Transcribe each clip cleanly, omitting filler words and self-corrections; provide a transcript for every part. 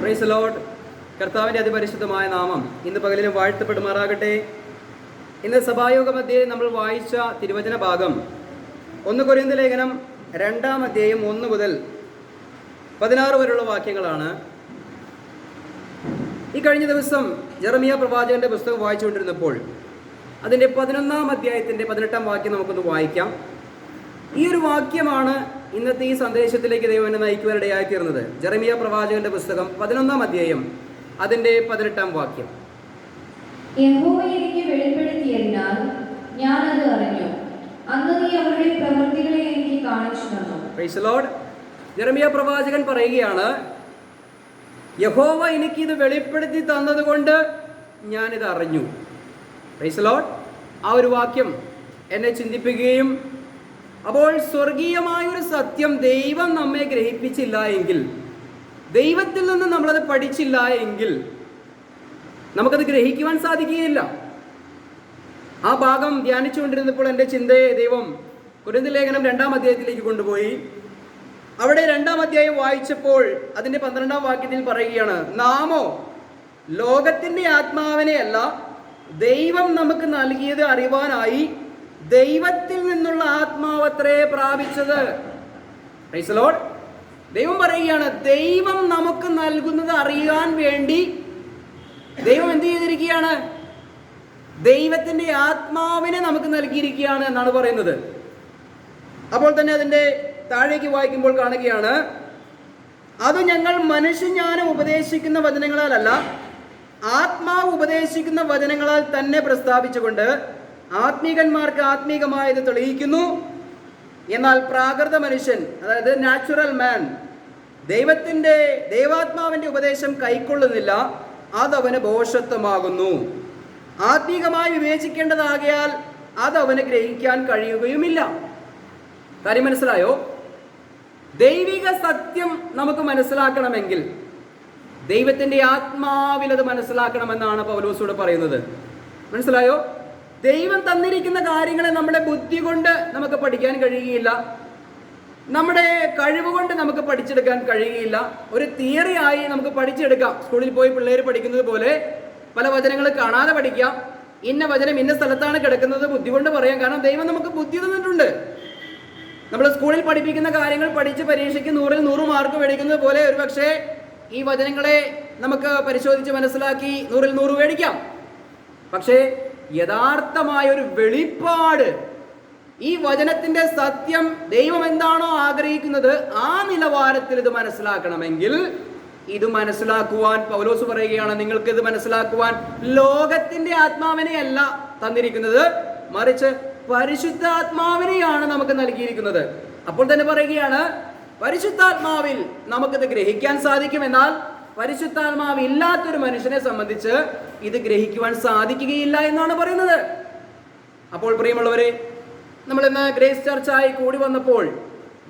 Price the Lord. കർത്താവിൻ്റെ അതിപരിശുദ്ധമായ നാമം ഇന്ന് പകലിലും വാഴ്ത്തപ്പെടുമാറാകട്ടെ. ഇന്ന് സഭായോഗ മധ്യേ നമ്മൾ വായിച്ച തിരുവചന ഭാഗം 1 കൊരിന്ത്യർ ലേഖനം 2-ാം അധ്യായം 1 മുതൽ 16 വരെയുള്ള വാക്യങ്ങളാണ്. ഈ കഴിഞ്ഞ ദിവസം ജെറമിയ പ്രവാചകന്റെ പുസ്തകം വായിച്ചുകൊണ്ടിരുന്നപ്പോൾ അതിൻ്റെ 11-ാം അധ്യായത്തിൻ്റെ 18-ാം വാക്യം നമുക്കൊന്ന് വായിക്കാം. ഈ ഒരു വാക്യമാണ് ഇന്നത്തെ ഈ സന്ദേശത്തിലേക്ക് ദൈവം എന്നെ നയിക്കുവാനിടയായി തീർന്നത്. ജെറമിയ പ്രവാചകന്റെ പുസ്തകം 11-ാം അധ്യായം അതിൻ്റെ 18-ാം വാക്യം. യഹോവ എനിക്ക് വെളിപ്പെടുത്തിയതിനാൽ ഞാൻ അത് അറിഞ്ഞു. അന്ന് നീ അവരുടെ പ്രവൃത്തികളെ എനിക്ക് കാണിച്ചു തന്നു. Price the Lord. ജെറമിയ പ്രവാചകൻ പറയുകയാണ്, യഹോവ എനിക്കിത് വെളിപ്പെടുത്തി തന്നതുകൊണ്ട് ഞാനിത് അറിഞ്ഞു. Price the Lord. ആ ഒരു വാക്യം എന്നെ ചിന്തിപ്പിക്കുകയും, അപ്പോൾ സ്വർഗീയമായൊരു സത്യം ദൈവം നമ്മെ ഗ്രഹിപ്പിച്ചില്ല എങ്കിൽ, ദൈവത്തിൽ നിന്ന് നമ്മളത് പഠിച്ചില്ല എങ്കിൽ നമുക്കത് ഗ്രഹിക്കുവാൻ സാധിക്കുകയില്ല. ആ ഭാഗം ധ്യാനിച്ചുകൊണ്ടിരുന്നപ്പോൾ എൻ്റെ ചിന്തയെ ദൈവം കൊരിന്ത്യർ ലേഖനം 2-ാം അധ്യായത്തിലേക്ക് കൊണ്ടുപോയി. അവിടെ 2-ാം അധ്യായം വായിച്ചപ്പോൾ അതിൻ്റെ 12-ാം വാക്യത്തിൽ പറയുകയാണ്, നാമോ ലോകത്തിൻ്റെ ആത്മാവിനെ അല്ല ദൈവം നമുക്ക് നൽകിയത് അറിവാനായി ദൈവത്തിൽ നിന്നുള്ള ആത്മാവത്രേ പ്രാപിച്ചത്. Price the Lord. ദൈവം പറയുകയാണ്, ദൈവം നമുക്ക് നൽകുന്നത് അറിയാൻ വേണ്ടി ദൈവം എന്ത് ചെയ്തിരിക്കുകയാണ്? ദൈവത്തിൻ്റെ ആത്മാവിനെ നമുക്ക് നൽകിയിരിക്കുകയാണ് എന്നാണ് പറയുന്നത്. അപ്പോൾ തന്നെ അതിൻ്റെ താഴേക്ക് വായിക്കുമ്പോൾ കാണുകയാണ്, അത് ഞങ്ങൾ മനുഷ്യജ്ഞാനം ഉപദേശിക്കുന്ന വചനങ്ങളാലല്ല ആത്മാവ് ഉപദേശിക്കുന്ന വചനങ്ങളാൽ തന്നെ പ്രസ്താവിച്ചുകൊണ്ട് ആത്മീകന്മാർക്ക് ആത്മീകമായത് തെളിയിക്കുന്നു. എന്നാൽ പ്രാകൃത മനുഷ്യൻ, അതായത് നാച്ചുറൽ മാൻ, ദൈവാത്മാവിൻ്റെ ഉപദേശം കൈക്കൊള്ളുന്നില്ല, അതവന് ഭോഷത്വമാകുന്നു. ആത്മീകമായി വിവേചിക്കേണ്ടതാകയാൽ അതവന് ഗ്രഹിക്കാൻ കഴിയുകയുമില്ല. കാര്യം മനസ്സിലായോ? ദൈവിക സത്യം നമുക്ക് മനസ്സിലാക്കണമെങ്കിൽ ദൈവത്തിൻ്റെ ആത്മാവിൽ അത് മനസ്സിലാക്കണമെന്നാണ് പൗലോസോട് പറയുന്നത്. മനസ്സിലായോ? ദൈവം തന്നിരിക്കുന്ന കാര്യങ്ങളെ നമ്മുടെ ബുദ്ധി കൊണ്ട് നമുക്ക് പഠിക്കാൻ കഴിയുകയില്ല, നമ്മുടെ കഴിവ് കൊണ്ട് നമുക്ക് പഠിച്ചെടുക്കാൻ കഴിയുകയില്ല. ഒരു തിയറി ആയി നമുക്ക് പഠിച്ചെടുക്കാം. സ്കൂളിൽ പോയി പിള്ളേർ പഠിക്കുന്നത് പോലെ പല വചനങ്ങൾ കാണാതെ പഠിക്കാം. ഇന്ന വചനം ഇന്ന സ്ഥലത്താണ് കിടക്കുന്നത് ബുദ്ധി കൊണ്ട് പറയാം. കാരണം ദൈവം നമുക്ക് ബുദ്ധി തന്നിട്ടുണ്ട്. നമ്മൾ സ്കൂളിൽ പഠിപ്പിക്കുന്ന കാര്യങ്ങൾ പഠിച്ച് പരീക്ഷയ്ക്ക് 100-ൽ 100 മാർക്ക് മേടിക്കുന്നത് പോലെ ഒരു പക്ഷേ ഈ വചനങ്ങളെ നമുക്ക് പരിശോധിച്ച് മനസ്സിലാക്കി 100-ൽ 100 മേടിക്കാം. പക്ഷേ യഥാർത്ഥമായ ഒരു വെളിപ്പാട്, ഈ വചനത്തിന്റെ സത്യം ദൈവം എന്താണോ ആഗ്രഹിക്കുന്നത് ആ നിലവാരത്തിൽ ഇത് മനസ്സിലാക്കണമെങ്കിൽ, ഇത് മനസ്സിലാക്കുവാൻ പൗലോസ് പറയുകയാണ്, നിങ്ങൾക്ക് ഇത് മനസ്സിലാക്കുവാൻ ലോകത്തിന്റെ ആത്മാവിനെ അല്ല തന്നിരിക്കുന്നത്, മറിച്ച് പരിശുദ്ധാത്മാവിനെയാണ് നമുക്ക് നൽകിയിരിക്കുന്നത്. അപ്പോൾ തന്നെ പറയുകയാണ്, പരിശുദ്ധാത്മാവിൽ നമുക്കിത് ഗ്രഹിക്കാൻ സാധിക്കും. എന്നാൽ പരിശുദ്ധാത്മാവ് ഇല്ലാത്തൊരു മനുഷ്യനെ സംബന്ധിച്ച് ഇത് ഗ്രഹിക്കുവാൻ സാധിക്കുകയില്ല എന്നാണ് പറയുന്നത്. അപ്പോൾ പ്രിയമുള്ളവരെ, നമ്മളിന്ന് ഗ്രേസ് ചർച്ചായി കൂടി വന്നപ്പോൾ,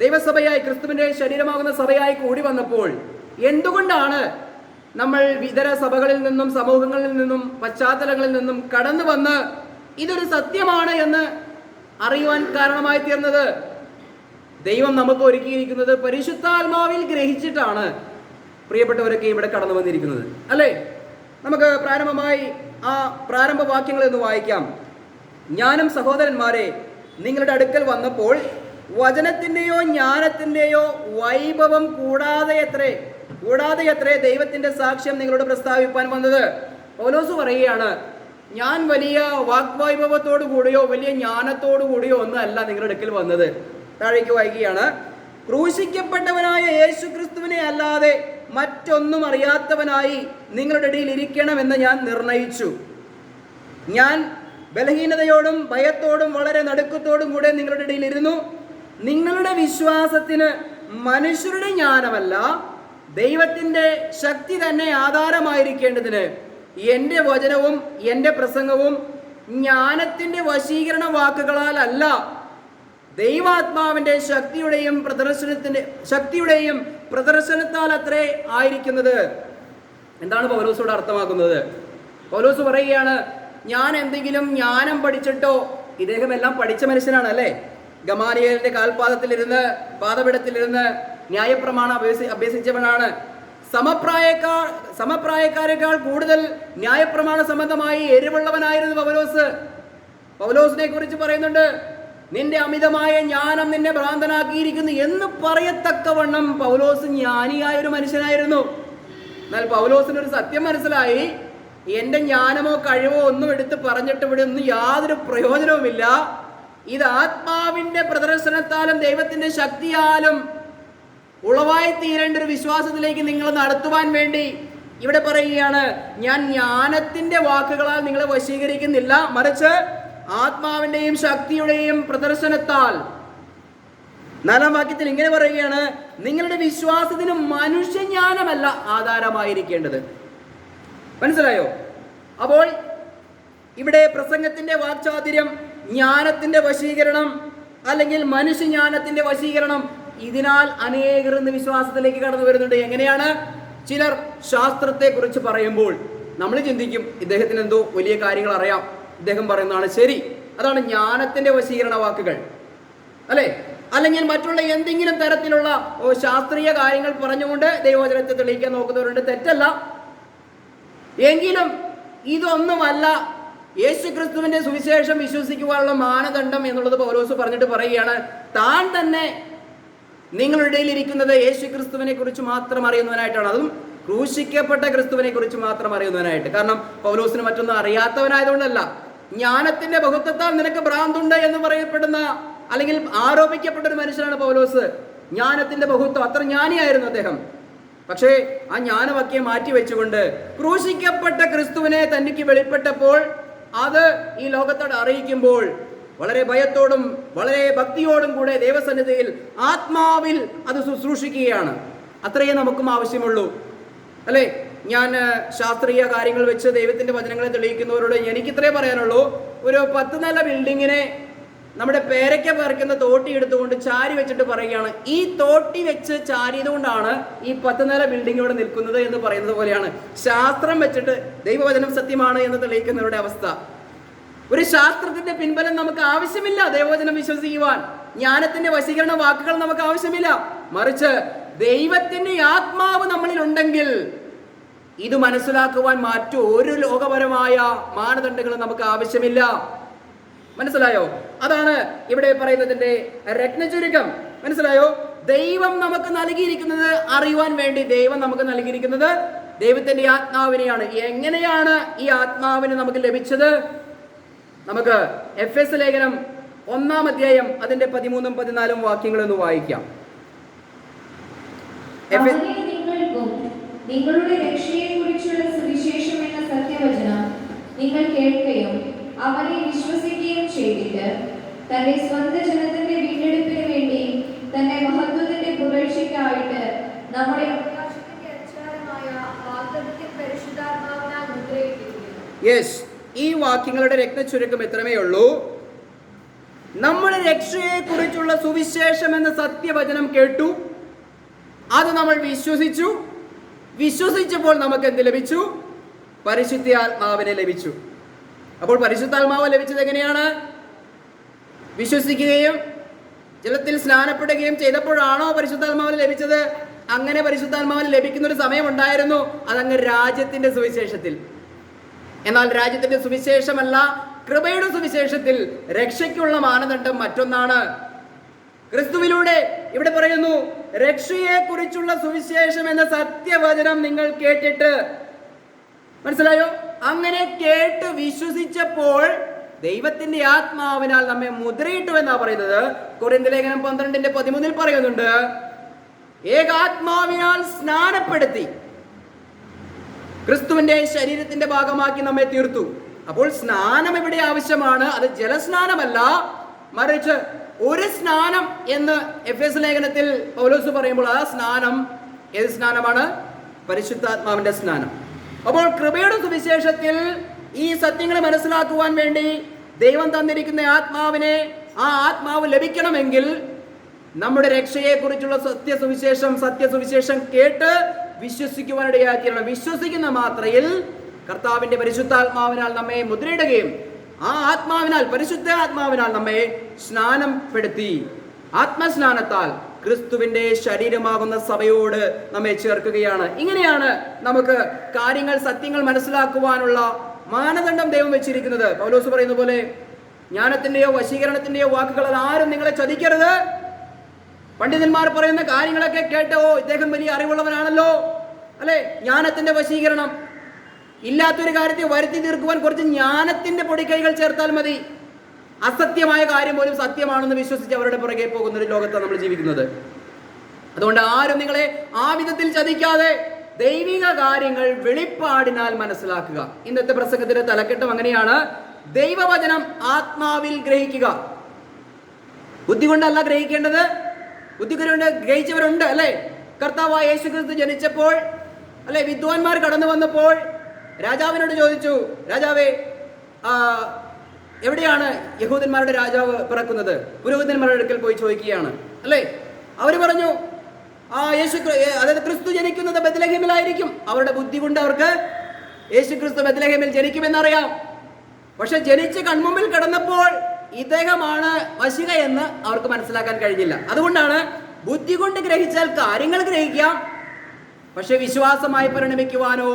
ദൈവസഭയായി ക്രിസ്തുവിൻ്റെ ശരീരമാകുന്ന സഭയായി കൂടി വന്നപ്പോൾ, എന്തുകൊണ്ടാണ് നമ്മൾ ഇതര സഭകളിൽ നിന്നും സമൂഹങ്ങളിൽ നിന്നും പശ്ചാത്തലങ്ങളിൽ നിന്നും കടന്നു വന്ന് ഇതൊരു സത്യമാണ് എന്ന് അറിയുവാൻ കാരണമായി തീർന്നത്? ദൈവം നമുക്ക് ഒരുക്കിയിരിക്കുന്നത് പരിശുദ്ധാത്മാവിൽ ഗ്രഹിച്ചിട്ടാണ് പ്രിയപ്പെട്ടവരൊക്കെ ഇവിടെ കടന്നു വന്നിരിക്കുന്നത്, അല്ലേ? നമുക്ക് പ്രാരംഭമായി ആ പ്രാരംഭ വാക്യങ്ങൾ ഒന്ന് വായിക്കാം. ഞാനും സഹോദരന്മാരെ നിങ്ങളുടെ അടുക്കൽ വന്നപ്പോൾ വചനത്തിൻ്റെയോ ജ്ഞാനത്തിൻ്റെയോ വൈഭവം കൂടാതെയത്രേ ദൈവത്തിൻ്റെ സാക്ഷ്യം നിങ്ങളോട് പ്രസ്താവിപ്പാൻ വന്നത്. പൗലോസ് പറയുകയാണ്, ഞാൻ വലിയ വാഗ്വൈഭവത്തോടു കൂടിയോ വലിയ ജ്ഞാനത്തോടു കൂടിയോ ഒന്നും അല്ല നിങ്ങളുടെ അടുക്കൽ വന്നത്. താഴേക്ക് വായിക്കുകയാണ്, ക്രൂശിക്കപ്പെട്ടവനായ യേശു ക്രിസ്തുവിനെ അല്ലാതെ മറ്റൊന്നും അറിയാത്തവനായി നിങ്ങളുടെ ഇടയിൽ ഇരിക്കണമെന്ന് ഞാൻ നിർണയിച്ചു. ഞാൻ ബലഹീനതയോടും ഭയത്തോടും വളരെ നടുക്കത്തോടും കൂടെ നിങ്ങളുടെ ഇടയിൽ ഇരുന്നു. നിങ്ങളുടെ വിശ്വാസത്തിന് മനുഷ്യരുടെ ജ്ഞാനമല്ല ദൈവത്തിൻ്റെ ശക്തി തന്നെ ആധാരമായിരിക്കേണ്ടതിന് എൻ്റെ വചനവും എൻ്റെ പ്രസംഗവും ജ്ഞാനത്തിൻ്റെ വശീകരണ വാക്കുകളാൽ അല്ല, ദൈവാത്മാവിൻ്റെ ശക്തിയുടെയും പ്രദർശനത്താൽ അത്രേ ആയിരിക്കുന്നത്. എന്താണ് പൗലോസോട് അർത്ഥമാക്കുന്നത്? പൗലോസ് പറയുകയാണ്, ഞാൻ എന്തെങ്കിലും ജ്ഞാനം പഠിച്ചിട്ടോ, ഇദ്ദേഹം എല്ലാം പഠിച്ച മനുഷ്യനാണ്, അല്ലേ? ഗമാലിയേലിന്റെ കാൽപാദത്തിലിരുന്ന് പാദപീഠത്തിലിരുന്ന് ന്യായപ്രമാണം അഭ്യസിച്ചവനാണ്. സമപ്രായക്കാരെക്കാൾ കൂടുതൽ ന്യായപ്രമാണ സംബന്ധമായി എരിവുള്ളവനായിരുന്നു പൗലോസ്. പൗലോസിനെ കുറിച്ച് പറയുന്നുണ്ട്, നിന്റെ അമിതമായ ജ്ഞാനം നിന്നെ ഭ്രാന്തനാക്കിയിരിക്കുന്നു എന്ന് പറയത്തക്കവണ്ണം പൗലോസ് ജ്ഞാനിയായ ഒരു മനുഷ്യനായിരുന്നു. എന്നാൽ പൗലോസിനൊരു സത്യം മനസ്സിലായി, എൻ്റെ ജ്ഞാനമോ കഴിവോ ഒന്നും എടുത്ത് പറഞ്ഞിട്ട് ഇവിടെ ഒന്നും യാതൊരു പ്രയോജനവുമില്ല. ഇത് ആത്മാവിൻ്റെ പ്രദർശനത്താലും ദൈവത്തിൻ്റെ ശക്തിയാലും ഉളവായി തീരേണ്ട ഒരു വിശ്വാസത്തിലേക്ക് നിങ്ങൾ നടത്തുവാൻ വേണ്ടി ഇവിടെ പറയുകയാണ്, ഞാൻ ജ്ഞാനത്തിൻ്റെ വാക്കുകളാൽ നിങ്ങളെ വശീകരിക്കുന്നില്ല, മറിച്ച് ആത്മാവിൻ്റെയും ശക്തിയുടെയും പ്രദർശനത്താൽ. 4-ാം വാക്യത്തിൽ ഇങ്ങനെ പറയുകയാണ്, നിങ്ങളുടെ വിശ്വാസത്തിന് മനുഷ്യജ്ഞാനമല്ല ആധാരമായിരിക്കേണ്ടത്. മനസ്സിലായോ? അപ്പോൾ ഇവിടെ പ്രസംഗത്തിന്റെ വാക്ചാതുര്യം, ജ്ഞാനത്തിന്റെ വശീകരണം അല്ലെങ്കിൽ മനുഷ്യജ്ഞാനത്തിന്റെ വശീകരണം, ഇതിനാൽ അനേകർ ഇന്ന് വിശ്വാസത്തിലേക്ക് കടന്നു വരുന്നുണ്ട്. എങ്ങനെയാണ്? ചിലർ ശാസ്ത്രത്തെ കുറിച്ച് പറയുമ്പോൾ നമ്മൾ ചിന്തിക്കും, ഇദ്ദേഹത്തിന് എന്തോ വലിയ കാര്യങ്ങൾ അറിയാം, ഇദ്ദേഹം പറയുന്നതാണ് ശരി. അതാണ് ജ്ഞാനത്തിന്റെ വശീകരണ വാക്കുകൾ, അല്ലെ? അല്ലെങ്കിൽ മറ്റുള്ള എന്തെങ്കിലും തരത്തിലുള്ള ശാസ്ത്രീയ കാര്യങ്ങൾ പറഞ്ഞുകൊണ്ട് ദൈവവചനത്തെ തെളിയിക്കാൻ നോക്കുന്നവരുണ്ട്, തെറ്റല്ല. എങ്കിലും ഇതൊന്നുമല്ല യേശുക്രിസ്തുവിന്റെ സുവിശേഷം വിശ്വസിക്കുവാനുള്ള മാനദണ്ഡം എന്നുള്ളത് പൗലോസ് പറഞ്ഞിട്ട് പറയുകയാണ്, താൻ തന്നെ നിങ്ങളുടെ ഇടയിൽ ഇരിക്കുന്നത് യേശുക്രിസ്തുവിനെ കുറിച്ച് മാത്രം അറിയുന്നവനായിട്ടാണ്, അതും ക്രൂശിക്കപ്പെട്ട ക്രിസ്തുവിനെ കുറിച്ച് മാത്രം അറിയുന്നവനായിട്ട്. കാരണം പൗലോസിന് മറ്റൊന്നും അറിയാത്തവനായതുകൊണ്ടല്ല, ജ്ഞാനത്തിന്റെ ബഹുത്വത്താൽ നിനക്ക് ഭ്രാന്തുണ്ട് എന്ന് പറയപ്പെടുന്ന അല്ലെങ്കിൽ ആരോപിക്കപ്പെട്ട ഒരു മനുഷ്യനാണ് പൗലോസ്. ജ്ഞാനത്തിന്റെ ബഹുത്വം, അത്ര ജ്ഞാനിയായിരുന്നു അദ്ദേഹം. പക്ഷേ ആ ജ്ഞാനവാക്യം മാറ്റി വെച്ചുകൊണ്ട് ക്രൂശിക്കപ്പെട്ട ക്രിസ്തുവിനെ തനിക്ക് വെളിപ്പെട്ടപ്പോൾ അത് ഈ ലോകത്തോട് അറിയിക്കുമ്പോൾ വളരെ ഭയത്തോടും വളരെ ഭക്തിയോടും കൂടെ ദൈവസന്നിധിയിൽ ആത്മാവിൽ അത് ശുശ്രൂഷിക്കുകയാണ്. അത്രയേ നമുക്കും ആവശ്യമുള്ളൂ, അല്ലേ? ഞാൻ ശാസ്ത്രീയ കാര്യങ്ങൾ വെച്ച് ദൈവത്തിന്റെ വചനങ്ങളെ തെളിയിക്കുന്നവരോട് എനിക്കിത്രേ പറയാനുള്ളൂ. ഒരു 10 നില ബിൽഡിങ്ങിനെ നമ്മുടെ പേരയ്ക്ക പറിക്കുന്ന തോട്ടി എടുത്തുകൊണ്ട് ചാരി വെച്ചിട്ട് പറയുകയാണ്, ഈ തോട്ടി വെച്ച് ചാരിയത് കൊണ്ടാണ് ഈ 10 നില ബിൽഡിംഗ് ഇവിടെ നിൽക്കുന്നത് എന്ന് പറയുന്നത് പോലെയാണ് ശാസ്ത്രം വെച്ചിട്ട് ദൈവവചനം സത്യമാണ് എന്ന് തെളിയിക്കുന്നവരുടെ അവസ്ഥ. ഒരു ശാസ്ത്രത്തിന്റെ പിൻബലം നമുക്ക് ആവശ്യമില്ല ദൈവവചനം വിശ്വസിക്കുവാൻ. ജ്ഞാനത്തിന്റെ വശീകരണ വാക്കുകൾ നമുക്ക് ആവശ്യമില്ല, മറിച്ച് ദൈവത്തിന്റെ ആത്മാവ് നമ്മളിൽ ഉണ്ടെങ്കിൽ ഇത് മനസ്സിലാക്കുവാൻ മറ്റൊരു ലോകപരമായ മാനദണ്ഡങ്ങളും നമുക്ക് ആവശ്യമില്ല. മനസ്സിലായോ? അതാണ് ഇവിടെ പറയുന്നതിന്റെ രത്നചുരുക്കം. മനസ്സിലായോ? ദൈവം നമുക്ക് നൽകിയിരിക്കുന്നത് അറിയുവാൻ വേണ്ടി ദൈവം നമുക്ക് നൽകിയിരിക്കുന്നത് ദൈവത്തിന്റെ ആത്മാവിനെയാണ്. എങ്ങനെയാണ് ഈ ആത്മാവിനെ നമുക്ക് ലഭിച്ചത്? നമുക്ക് എഫെസ് ലേഖനം 1-ാം അധ്യായം അതിന്റെ 13ഉം 14ഉം വാക്യങ്ങളൊന്ന് വായിക്കാം. നിങ്ങളുടെ രക്ഷയെക്കുറിച്ചുള്ള സുവിശേഷം എന്ന സത്യവചനം നിങ്ങൾ കേൾക്കുകയും അവനെ വിശ്വസിക്കുകയും ചെയ്തിട്ട് തന്റെ സ്വന്തം ജനത്തിന്റെ വീണ്ടെടുപ്പിന് വേണ്ടി തന്റെ മഹത്വത്തിന്റെ പുകഴ്ചയ്ക്കായിട്ട് നമ്മുടെ അവകാശത്തിന്റെ അച്ചാരമായ വാഗ്ദത്തത്തിൽ പരിശുദ്ധാത്മാവിനാൽ മുദ്രയിട്ടിരിക്കുന്നു. യെസ്, ഈ വാക്യങ്ങളുടെ രത്നചുരുക്കം എത്രമേ ഉള്ളൂ. നമ്മുടെ രക്ഷയെ കുറിച്ചുള്ള സുവിശേഷം എന്ന സത്യവചനം കേട്ടു, അത് നമ്മൾ വിശ്വസിച്ചു. വിശ്വസിച്ചപ്പോൾ നമുക്ക് എന്ത് ലഭിച്ചു? പരിശുദ്ധാത്മാവിനെ ലഭിച്ചു. അപ്പോൾ പരിശുദ്ധാത്മാവ് ലഭിച്ചത് എങ്ങനെയാണ്? വിശ്വസിക്കുകയും ജലത്തിൽ സ്നാനപ്പെടുകയും ചെയ്തപ്പോഴാണോ പരിശുദ്ധാത്മാവിന് ലഭിച്ചത്? അങ്ങനെ പരിശുദ്ധാത്മാവിന് ലഭിക്കുന്ന ഒരു സമയം ഉണ്ടായിരുന്നു, അതങ്ങ് രാജ്യത്തിന്റെ സുവിശേഷത്തിൽ. എന്നാൽ രാജ്യത്തിന്റെ സുവിശേഷമല്ല, കൃപയുടെ സുവിശേഷത്തിൽ രക്ഷയ്ക്കുള്ള മാനദണ്ഡം മറ്റൊന്നാണ്. ക്രിസ്തുവിലൂടെ ഇവിടെ പറയുന്നു, രക്ഷയെ കുറിച്ചുള്ള സുവിശേഷം എന്ന സത്യവചനം നിങ്ങൾ കേട്ടിട്ട്. മനസ്സിലായോ? അങ്ങനെ കേട്ട് വിശ്വസിച്ചപ്പോൾ ദൈവത്തിന്റെ ആത്മാവിനാൽ നമ്മെ മുദ്രയിട്ടു എന്നാ പറയുന്നത്. കൊരിന്ത്യർ ലേഖനം 12-ന്റെ 13 പറയുന്നുണ്ട്, ഏകാത്മാവിനാൽ സ്നാനപ്പെടുത്തി ക്രിസ്തുവിന്റെ ശരീരത്തിന്റെ ഭാഗമാക്കി നമ്മെ തീർത്തു. അപ്പോൾ സ്നാനം ഇവിടെ ആവശ്യമാണ്. അത് ജലസ്നാനമല്ല, മറിച്ച് ഒരു സ്നാനം എന്ന് എഫെസ് ലേഖനത്തിൽ പൗലോസ് പറയുമ്പോൾ ആ സ്നാനം ഏത് സ്നാനമാണ്? പരിശുദ്ധാത്മാവിന്റെ സ്നാനം. അപ്പോൾ കൃപയുടെ സുവിശേഷത്തിൽ ഈ സത്യങ്ങൾ മനസ്സിലാക്കുവാൻ വേണ്ടി ദൈവം തന്നിരിക്കുന്ന ആത്മാവിനെ, ആ ആത്മാവ് ലഭിക്കണമെങ്കിൽ നമ്മുടെ രക്ഷയെക്കുറിച്ചുള്ള സത്യസുവിശേഷം കേട്ട് വിശ്വസിക്കുവാനിടയാക്കിയാണ്. വിശ്വസിക്കുന്ന മാത്രയിൽ കർത്താവിന്റെ പരിശുദ്ധാത്മാവിനാൽ നമ്മെ മുദ്രയിടുകയും ആ ആത്മാവിനാൽ, പരിശുദ്ധ ആത്മാവിനാൽ നമ്മെ സ്നാനപ്പെടുത്തി, ആത്മസ്നാനത്താൽ ക്രിസ്തുവിന്റെ ശരീരമാകുന്ന സഭയോട് നമ്മെ ചേർക്കുകയാണ്. ഇങ്ങനെയാണ് നമുക്ക് കാര്യങ്ങൾ, സത്യങ്ങൾ മനസ്സിലാക്കുവാനുള്ള മാനദണ്ഡം ദൈവം വെച്ചിരിക്കുന്നത്. പൗലോസ് പറയുന്ന പോലെ, ജ്ഞാനത്തിന്റെയോ വശീകരണത്തിന്റെയോ വാക്കുകളാൽ ആരും നിങ്ങളെ ചതിക്കരുത്. പണ്ഡിതന്മാർ പറയുന്ന കാര്യങ്ങളൊക്കെ കേട്ടോ, ഇദ്ദേഹം വലിയ അറിവുള്ളവനാണല്ലോ, അല്ലെ? ജ്ഞാനത്തിന്റെ വശീകരണം. ഇല്ലാത്തൊരു കാര്യത്തെ വരുത്തി തീർക്കുവാൻ കുറച്ച് ജ്ഞാനത്തിന്റെ പൊടിക്കൈകൾ ചേർത്താൽ മതി. അസത്യമായ കാര്യം പോലും സത്യമാണെന്ന് വിശ്വസിച്ച് അവരുടെ പുറകെ പോകുന്ന ഒരു ലോകത്താണ് നമ്മൾ ജീവിക്കുന്നത്. അതുകൊണ്ട് ആരും നിങ്ങളെ ആ വിധത്തിൽ ചതിക്കാതെ ദൈവിക കാര്യങ്ങൾ വെളിപ്പാടിനാൽ മനസ്സിലാക്കുക. ഇന്നത്തെ പ്രസംഗത്തിന്റെ തലക്കെട്ടും അങ്ങനെയാണ്, ദൈവവചനം ആത്മാവിൽ ഗ്രഹിക്കുക. ബുദ്ധി കൊണ്ടല്ല ഗ്രഹിക്കേണ്ടത്. ബുദ്ധി കൊണ്ട് ഗ്രഹിച്ചവരുണ്ട്, അല്ലെ? കർത്താവായ യേശുക്രിസ്തു ജനിച്ചപ്പോൾ, അല്ലെ, വിദ്വാൻമാർ കടന്നു വന്നപ്പോൾ രാജാവിനോട് ചോദിച്ചു, രാജാവേ, എവിടെയാണ് യഹൂദന്മാരുടെ രാജാവ് പിറക്കുന്നത്? പുരോഹിതന്മാരുടെ അടുക്കൽ പോയി ചോദിക്കുകയാണ്, അല്ലേ? അവർ പറഞ്ഞു, അതായത് ക്രിസ്തു ജനിക്കുന്നത് ബെത്ലഹേമിലായിരിക്കും. അവരുടെ ബുദ്ധി കൊണ്ട് അവർക്ക് യേശുക്രിസ്തു ബെത്ലഹേമിൽ ജനിക്കുമെന്നറിയാം. പക്ഷെ ജനിച്ച് കൺമുമ്പിൽ കിടന്നപ്പോൾ ഇദ്ദേഹമാണ് മശിഹ എന്ന് അവർക്ക് മനസ്സിലാക്കാൻ കഴിഞ്ഞില്ല. അതുകൊണ്ടാണ് ബുദ്ധി കൊണ്ട് ഗ്രഹിച്ചാൽ കാര്യങ്ങൾ ഗ്രഹിക്കാം, പക്ഷെ വിശ്വാസമായി പരിണമിക്കുവാനോ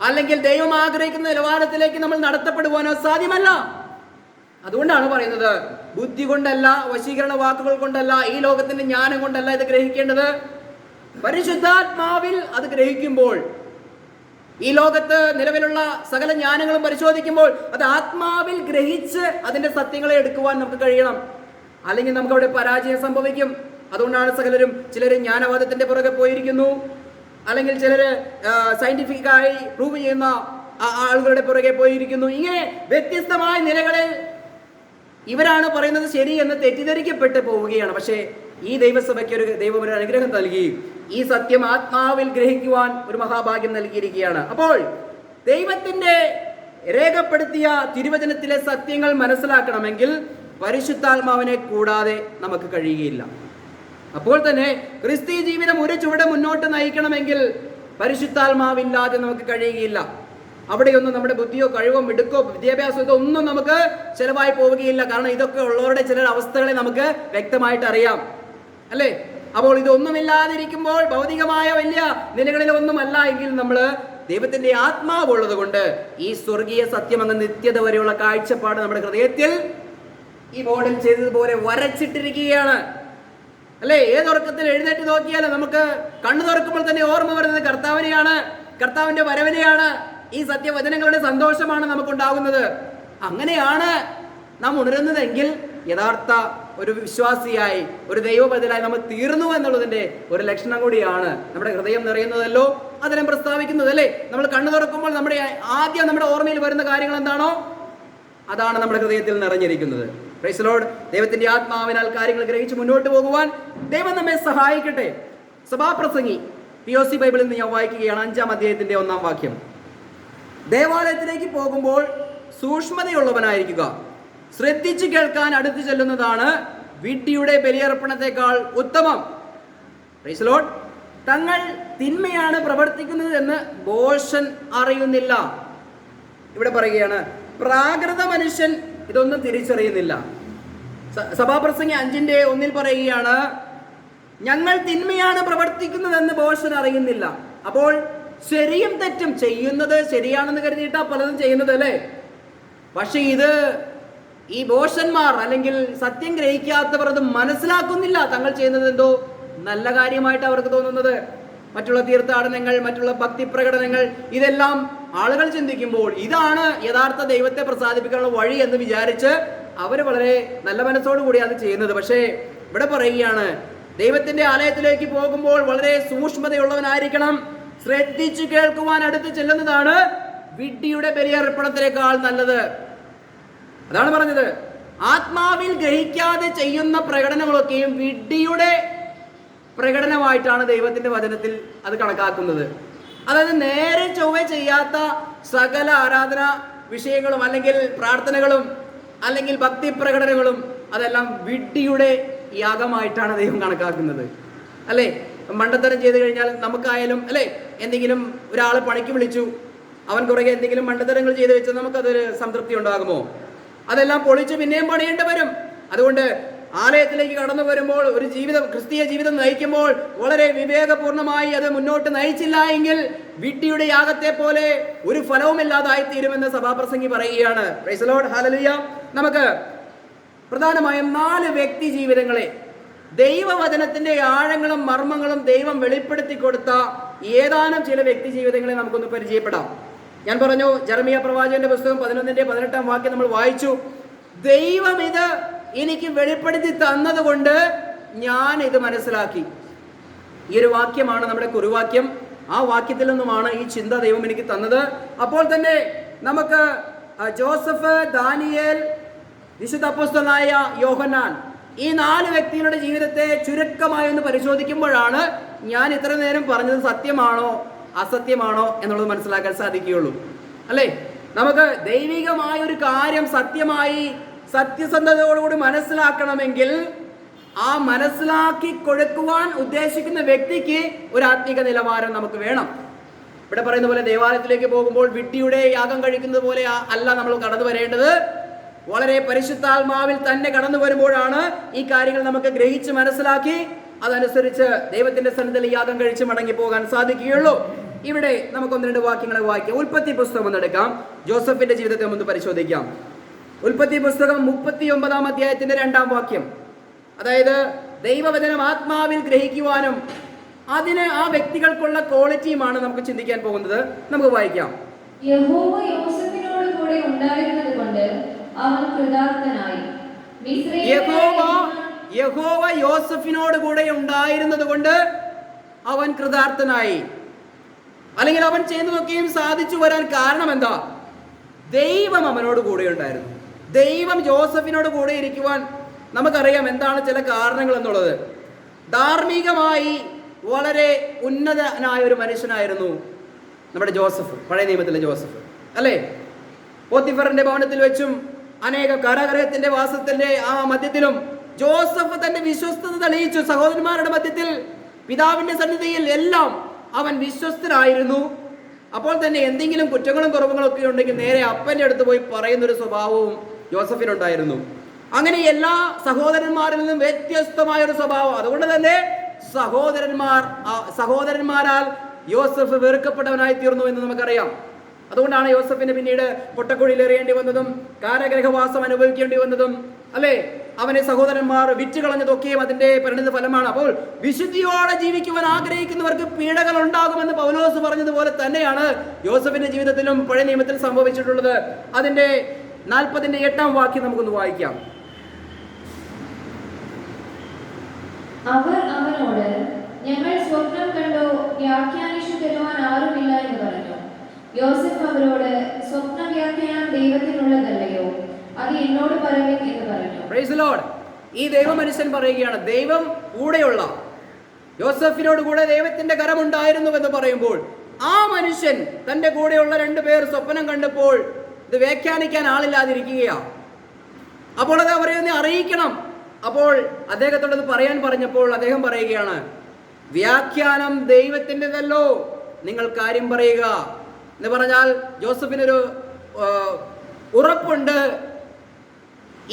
അല്ലെങ്കിൽ ദൈവം ആഗ്രഹിക്കുന്ന നിലവാരത്തിലേക്ക് നമ്മൾ നടത്തപ്പെടുവാനോ സാധ്യമല്ല. അതുകൊണ്ടാണ് പറയുന്നത്, ബുദ്ധി കൊണ്ടല്ല, വശീകരണ വാക്കുകൾ കൊണ്ടല്ല, ഈ ലോകത്തിന്റെ ജ്ഞാനം കൊണ്ടല്ല ഇത് ഗ്രഹിക്കേണ്ടത്. പരിശുദ്ധാത്മാവിൽ അത് ഗ്രഹിക്കുമ്പോൾ, ഈ ലോകത്ത് നിലവിലുള്ള സകല ജ്ഞാനങ്ങളും പരിശോധിക്കുമ്പോൾ അത് ആത്മാവിൽ ഗ്രഹിച്ച് അതിന്റെ സത്യങ്ങളെ എടുക്കുവാൻ നമുക്ക് കഴിയണം. അല്ലെങ്കിൽ നമുക്ക് അവിടെ പരാജയം സംഭവിക്കും. അതുകൊണ്ടാണ് ചിലർ ജ്ഞാനവാദത്തിന്റെ പുറകെ പോയിരിക്കുന്നു, അല്ലെങ്കിൽ ചിലര് സയന്റിഫിക്കായി പ്രൂവ് ചെയ്യുന്ന ആളുകളുടെ പുറകെ പോയിരിക്കുന്നു. ഇങ്ങനെ വ്യത്യസ്തമായ നിലകളിൽ ഇവരാണ് പറയുന്നത് ശരി എന്ന് തെറ്റിദ്ധരിക്കപ്പെട്ട് പോവുകയാണ്. പക്ഷേ ഈ ദൈവസഭയ്ക്ക് ദൈവം ഒരു അനുഗ്രഹം നൽകി, ഈ സത്യം ആത്മാവിൽ ഗ്രഹിക്കുവാൻ ഒരു മഹാഭാഗ്യം നൽകിയിരിക്കുകയാണ്. അപ്പോൾ ദൈവത്തിന്റെ രേഖപ്പെടുത്തിയ തിരുവചനത്തിലെ സത്യങ്ങൾ മനസ്സിലാക്കണമെങ്കിൽ പരിശുദ്ധാത്മാവിനെ കൂടാതെ നമുക്ക് കഴിയുകയില്ല. അപ്പോൾ തന്നെ ക്രിസ്തീയ ജീവിതം ഒരു ചുവട് മുന്നോട്ട് നയിക്കണമെങ്കിൽ പരിശുദ്ധാത്മാവില്ലാതെ നമുക്ക് കഴിയുകയില്ല. അവിടെയൊന്നും നമ്മുടെ ബുദ്ധിയോ കഴിവോ മിടുക്കോ വിദ്യാഭ്യാസമോ ഇതൊന്നും നമുക്ക് ചെലവായി പോവുകയില്ല. കാരണം ഇതൊക്കെ ഉള്ളവരുടെ ചില അവസ്ഥകളെ നമുക്ക് വ്യക്തമായിട്ട് അറിയാം, അല്ലേ? അപ്പോൾ ഇതൊന്നുമില്ലാതിരിക്കുമ്പോൾ ഭൗതികമായ വലിയ നിലകളിലൊന്നുമല്ല എങ്കിൽ നമ്മൾ ദൈവത്തിന്റെ ആത്മാവുള്ളത് കൊണ്ട് ഈ സ്വർഗീയ സത്യം അങ്ങ് നിത്യത വരെയുള്ള കാഴ്ചപ്പാട് നമ്മുടെ ഹൃദയത്തിൽ ഈ ബോർഡിൽ ചെയ്തതുപോലെ വരച്ചിട്ടിരിക്കുകയാണ്, അല്ലേ? ഏതുറക്കത്തിൽ എഴുന്നേറ്റ് നോക്കിയാലും നമുക്ക് കണ്ണു തുറക്കുമ്പോൾ തന്നെ ഓർമ്മ വരുന്നത് കർത്താവിനെയാണ്, കർത്താവിന്റെ വരവിനെയാണ്. ഈ സത്യവചനങ്ങളുടെ സന്തോഷമാണ് നമുക്കുണ്ടാകുന്നത്. അങ്ങനെയാണ് നാം ഉണരുന്നതെങ്കിൽ യഥാർത്ഥ ഒരു വിശ്വാസിയായി, ഒരു ദൈവബദലായി നമ്മൾ തീർന്നു എന്നുള്ളതിന്റെ ഒരു ലക്ഷണം കൂടിയാണ്. നമ്മുടെ ഹൃദയം നിറയുന്നതല്ലോ അതിനെ പ്രസ്താവിക്കുന്നത്, അല്ലേ? നമ്മൾ കണ്ണു തുറക്കുമ്പോൾ ആദ്യം നമ്മുടെ ഓർമ്മയിൽ വരുന്ന കാര്യങ്ങൾ എന്താണോ അതാണ് നമ്മുടെ ഹൃദയത്തിൽ നിറഞ്ഞിരിക്കുന്നത്. Price the Lord. ദൈവത്തിന്റെ ആത്മാവിനാൽ കാര്യങ്ങൾ ഗ്രഹിച്ച് മുന്നോട്ട് പോകുവാൻ ദൈവം നമ്മെ സഹായിക്കട്ടെ. സഭാപ്രസംഗി POC ബൈബിളിൽ നിന്ന് ഞാൻ വായിക്കുകയാണ്, 5-ാം അധ്യായത്തിന്റെ 1-ാം വാക്യം. ദേവാലയത്തിലേക്ക് പോകുമ്പോൾ സൂക്ഷ്മതയുള്ളവനായിരിക്കുക, ശ്രദ്ധിച്ചു കേൾക്കാൻ അടുത്തു ചെല്ലുന്നതാണ് വിഡ്ഢിയുടെ ബലിയർപ്പണത്തെക്കാൾ ഉത്തമം. Price the Lord. തങ്ങൾ തിന്മയാണ് പ്രവർത്തിക്കുന്നത് എന്ന് ഭോഷൻ അറിയുന്നില്ല. ഇവിടെ പറയുകയാണ്, പ്രാകൃത മനുഷ്യൻ ഇതൊന്നും തിരിച്ചറിയുന്നില്ല. സഭാപ്രസംഗി 5:1 പറയുകയാണ്, ഞങ്ങൾ തിന്മയാണ് പ്രവർത്തിക്കുന്നതെന്ന് ഭോഷൻ അറിയുന്നില്ല. അപ്പോൾ ശരിയും തെറ്റും ചെയ്യുന്നത് ശരിയാണെന്ന് കരുതിയിട്ടാ പലതും ചെയ്യുന്നത്, അല്ലേ? പക്ഷെ ഈ ഭോഷന്മാർ അല്ലെങ്കിൽ സത്യം ഗ്രഹിക്കാത്തവർ അത് മനസ്സിലാക്കുന്നില്ല. തങ്ങൾ ചെയ്യുന്നത് എന്തോ നല്ല കാര്യമായിട്ട് അവർക്ക് തോന്നുന്നത്. മറ്റുള്ള തീർത്ഥാടനങ്ങൾ, മറ്റുള്ള ഭക്തി പ്രകടനങ്ങൾ, ഇതെല്ലാം ആളുകൾ ചിന്തിക്കുമ്പോൾ ഇതാണ് യഥാർത്ഥ ദൈവത്തെ പ്രസാദിപ്പിക്കാനുള്ള വഴി എന്ന് വിചാരിച്ച് അവർ വളരെ നല്ല മനസ്സോടു കൂടി അത് ചെയ്യുന്നത്. പക്ഷേ ഇവിടെ പറയുകയാണ്, ദൈവത്തിന്റെ ആലയത്തിലേക്ക് പോകുമ്പോൾ വളരെ സൂക്ഷ്മതയുള്ളവനായിരിക്കണം, ശ്രദ്ധിച്ചു കേൾക്കുവാൻ അടുത്ത് ചെല്ലുന്നതാണ് വിഡ്ഢിയുടെ ബലിയർപ്പണത്തിനേക്കാൾ നല്ലത്. അതാണ് പറഞ്ഞത്. ആത്മാവിൽ ഗ്രഹിക്കാതെ ചെയ്യുന്ന പ്രകടനങ്ങളൊക്കെയും വിഡ്ഢിയുടെ പ്രകടനമായിട്ടാണ് ദൈവത്തിന്റെ വചനത്തിൽ അത് കണക്കാക്കുന്നത്. അതായത് നേരെ ചൊവ്വ ചെയ്യാത്ത സകല ആരാധന വിഷയങ്ങളും അല്ലെങ്കിൽ പ്രാർത്ഥനകളും അല്ലെങ്കിൽ ഭക്തി പ്രകടനങ്ങളും അതെല്ലാം വിഡ്ഢിയുടെ യാഗമായിട്ടാണ് ദൈവം കണക്കാക്കുന്നത്, അല്ലേ? മണ്ടത്തരം ചെയ്തു കഴിഞ്ഞാൽ നമുക്കായാലും, അല്ലേ, എന്തെങ്കിലും ഒരാളെ പണിക്ക് വിളിച്ചു, അവൻ കുറേ എന്തെങ്കിലും മണ്ടത്തരങ്ങൾ ചെയ്തു വെച്ചാൽ നമുക്കതൊരു സംതൃപ്തി ഉണ്ടാകുമോ? അതെല്ലാം പൊളിച്ച് പിന്നെയും പണിയേണ്ടി വരും. അതുകൊണ്ട് ആലയത്തിലേക്ക് കടന്നു വരുമ്പോൾ ഒരു ക്രിസ്തീയ ജീവിതം നയിക്കുമ്പോൾ വളരെ വിവേകപൂർണമായി അത് മുന്നോട്ട് നയിച്ചില്ല എങ്കിൽ വിഡ്ഢിയുടെ യാഗത്തെ പോലെ ഒരു ഫലവുമില്ലാതായി തീരുമെന്ന് സഭാപ്രസംഗി പറയുകയാണ്. Price the Lord, hallelujah. നമുക്ക് പ്രധാനമായും 4 വ്യക്തി ജീവിതങ്ങളെ ദൈവവചനത്തിന്റെ ആഴങ്ങളും മർമ്മങ്ങളും ദൈവം വെളിപ്പെടുത്തി കൊടുത്ത ഏതാനും ചില വ്യക്തി ജീവിതങ്ങളെ നമുക്കൊന്ന് പരിചയപ്പെടാം. ഞാൻ പറഞ്ഞു, ജെറമിയ പ്രവാചകന്റെ പുസ്തകം 11-18 വാക്യം നമ്മൾ വായിച്ചു. ദൈവം ഇത് എനിക്ക് വെളിപ്പെടുത്തി തന്നതുകൊണ്ട് ഞാൻ ഇത് മനസ്സിലാക്കി. ഈ ഒരു വാക്യമാണ് നമ്മുടെ കുറുവാക്യം. ആ വാക്യത്തിൽ നിന്നുമാണ് ഈ ചിന്ത ദൈവം എനിക്ക് തന്നത്. അപ്പോൾ തന്നെ നമുക്ക് ജോസഫ്, ദാനിയേൽ, വിശുദ്ധ അപ്പോസ്തലനായ യോഹന്നാൻ, ഈ 4 വ്യക്തികളുടെ ജീവിതത്തെ ചുരുക്കമായി ഒന്ന് പരിശോധിക്കുമ്പോഴാണ് ഞാൻ ഇത്ര നേരം പറഞ്ഞത് സത്യമാണോ അസത്യമാണോ എന്നുള്ളത് മനസ്സിലാക്കാൻ സാധിക്കുകയുള്ളൂ. അല്ലേ? നമുക്ക് ദൈവികമായ ഒരു കാര്യം സത്യമായി സത്യസന്ധതയോടുകൂടി മനസ്സിലാക്കണമെങ്കിൽ ആ മനസ്സിലാക്കി കൊടുക്കുവാൻ ഉദ്ദേശിക്കുന്ന വ്യക്തിക്ക് ഒരു ആത്മീക നിലവാരം നമുക്ക് വേണം. ഇവിടെ പറയുന്ന പോലെ ദേവാലയത്തിലേക്ക് പോകുമ്പോൾ വിഡ്ഢിയുടെ യാഗം കഴിക്കുന്നത് പോലെ അല്ല നമ്മൾ കടന്നു വരേണ്ടത്. വളരെ പരിശുദ്ധാത്മാവിൽ തന്നെ കടന്നു വരുമ്പോഴാണ് ഈ കാര്യങ്ങൾ നമുക്ക് ഗ്രഹിച്ച് മനസ്സിലാക്കി അതനുസരിച്ച് ദൈവത്തിന്റെ സന്നിധിയിൽ യാഗം കഴിച്ച് മടങ്ങി പോകാൻ സാധിക്കുകയുള്ളൂ. ഇവിടെ നമുക്ക് 1-2 വാക്യങ്ങളെ വായിക്കാം. ഉൽപ്പത്തി പുസ്തകം ഒന്നെടുക്കാം. ജോസഫിന്റെ ജീവിതത്തെ ഒന്ന് പരിശോധിക്കാം. ഉൽപ്പത്തി പുസ്തകം 39-ാം അധ്യായത്തിന്റെ 2-ാം വാക്യം. അതായത് ദൈവവചനം ആത്മാവിൽ ഗ്രഹിക്കുവാനും അതിന് ആ വ്യക്തികൾക്കുള്ള ക്വാളിറ്റിയുമാണ് നമുക്ക് ചിന്തിക്കാൻ പോകുന്നത്. നമുക്ക് വായിക്കാം. യഹോവ യോസേഫിനോട് കൂടെ ഉണ്ടായിരുന്നത് കൊണ്ട് അവൻ കൃതാർത്ഥനായി. യഹോവ യോസഫിനോട് കൂടെ ഉണ്ടായിരുന്നത് കൊണ്ട് അവൻ കൃതാർത്ഥനായി. അല്ലെങ്കിൽ അവൻ ചെയ്യുന്നതൊക്കെയും സാധിച്ചു വരാൻ കാരണം എന്താ? ദൈവം അവനോട് കൂടെ ഉണ്ടായിരുന്നു. ദൈവം ജോസഫിനോട് കൂടെ ഇരിക്കുവാൻ നമുക്കറിയാം എന്താണ് ചില കാരണങ്ങൾ എന്നുള്ളത്. ധാർമ്മികമായി വളരെ ഉന്നതനായ ഒരു മനുഷ്യനായിരുന്നു നമ്മുടെ ജോസഫ്, പഴയ നിയമത്തിലെ ജോസഫ്, അല്ലേ? പോത്തിഫറിന്റെ ഭവനത്തിൽ വെച്ചും അനേക കാരാഗൃഹത്തിന്റെ വാസത്തിന്റെ ആ മധ്യത്തിലും ജോസഫ് തന്റെ വിശ്വസ്തത തെളിയിച്ചു. സഹോദരന്മാരുടെ മധ്യത്തിൽ, പിതാവിന്റെ സന്നിധിയിൽ എല്ലാം അവൻ വിശ്വസ്തനായിരുന്നു. അപ്പോൾ തന്നെ എന്തെങ്കിലും കുറ്റങ്ങളും കുറവുകളും ഒക്കെ ഉണ്ടെങ്കിൽ നേരെ അപ്പന്റെ അടുത്ത് പോയി പറയുന്നൊരു സ്വഭാവവും ജോസഫിനുണ്ടായിരുന്നു. അങ്ങനെ എല്ലാ സഹോദരന്മാരിൽ നിന്നും വ്യത്യസ്തമായ ഒരു സ്വഭാവം. അതുകൊണ്ട് തന്നെ സഹോദരന്മാരാൽ യോസഫ് വെറുക്കപ്പെട്ടവനായി തീർന്നു എന്ന് നമുക്കറിയാം. അതുകൊണ്ടാണ് യോസഫിന് പിന്നീട് പൊട്ടക്കുഴിയിൽ എറിയേണ്ടി വന്നതും കാരാഗൃഹവാസം അനുഭവിക്കേണ്ടി വന്നതും, അല്ലേ? അവനെ സഹോദരന്മാർ വിറ്റുകളഞ്ഞതൊക്കെയും അതിന്റെ പരിണിത ഫലമാണ്. അപ്പോൾ വിശുദ്ധിയോടെ ജീവിക്കുവാൻ ആഗ്രഹിക്കുന്നവർക്ക് പീഡകൾ ഉണ്ടാകുമെന്ന് പൗലോസ് പറഞ്ഞതുപോലെ തന്നെയാണ് യോസഫിന്റെ ജീവിതത്തിലും പഴയ നിയമത്തിൽ സംഭവിച്ചിട്ടുള്ളത്. അതിന്റെ 48-ാം വാക്യം നമുക്കൊന്ന് വായിക്കാം. അവർ അവനോട്, ഞങ്ങൾ സ്വപ്നം കണ്ടോ, വ്യാഖ്യാനിച്ചു തരുവാൻ ആരുമില്ല എന്ന് പറഞ്ഞു. യോസഫ് അവരോട്, സ്വപ്ന വ്യാഖ്യാനം ദൈവത്തിനുള്ളതല്ലയോ? അത് എന്നോട് പറയുവിൻ എന്ന് പറഞ്ഞു. Price the Lord. ഈ ദൈവമനുഷ്യൻ പറയുകയാണ്, ദൈവം കൂടെയുള്ള യോസഫിനോട് കൂടെ ദൈവത്തിന്റെ കരമുണ്ടായിരുന്നുവെന്ന് പറയുമ്പോൾ ആ മനുഷ്യൻ തന്റെ കൂടെയുള്ള 2 പേർ സ്വപ്നം കണ്ടപ്പോൾ ഇത് വ്യാഖ്യാനിക്കാൻ ആളില്ലാതിരിക്കുകയാണ്. അപ്പോൾ അത് അവരെ ഒന്ന് അറിയിക്കണം. അപ്പോൾ അദ്ദേഹത്തോടത് പറയാൻ പറഞ്ഞപ്പോൾ അദ്ദേഹം പറയുകയാണ്, വ്യാഖ്യാനം ദൈവത്തിൻ്റെതല്ലോ, നിങ്ങൾ കാര്യം പറയുക എന്ന് പറഞ്ഞാൽ ജോസഫിനൊരു ഉറപ്പുണ്ട്,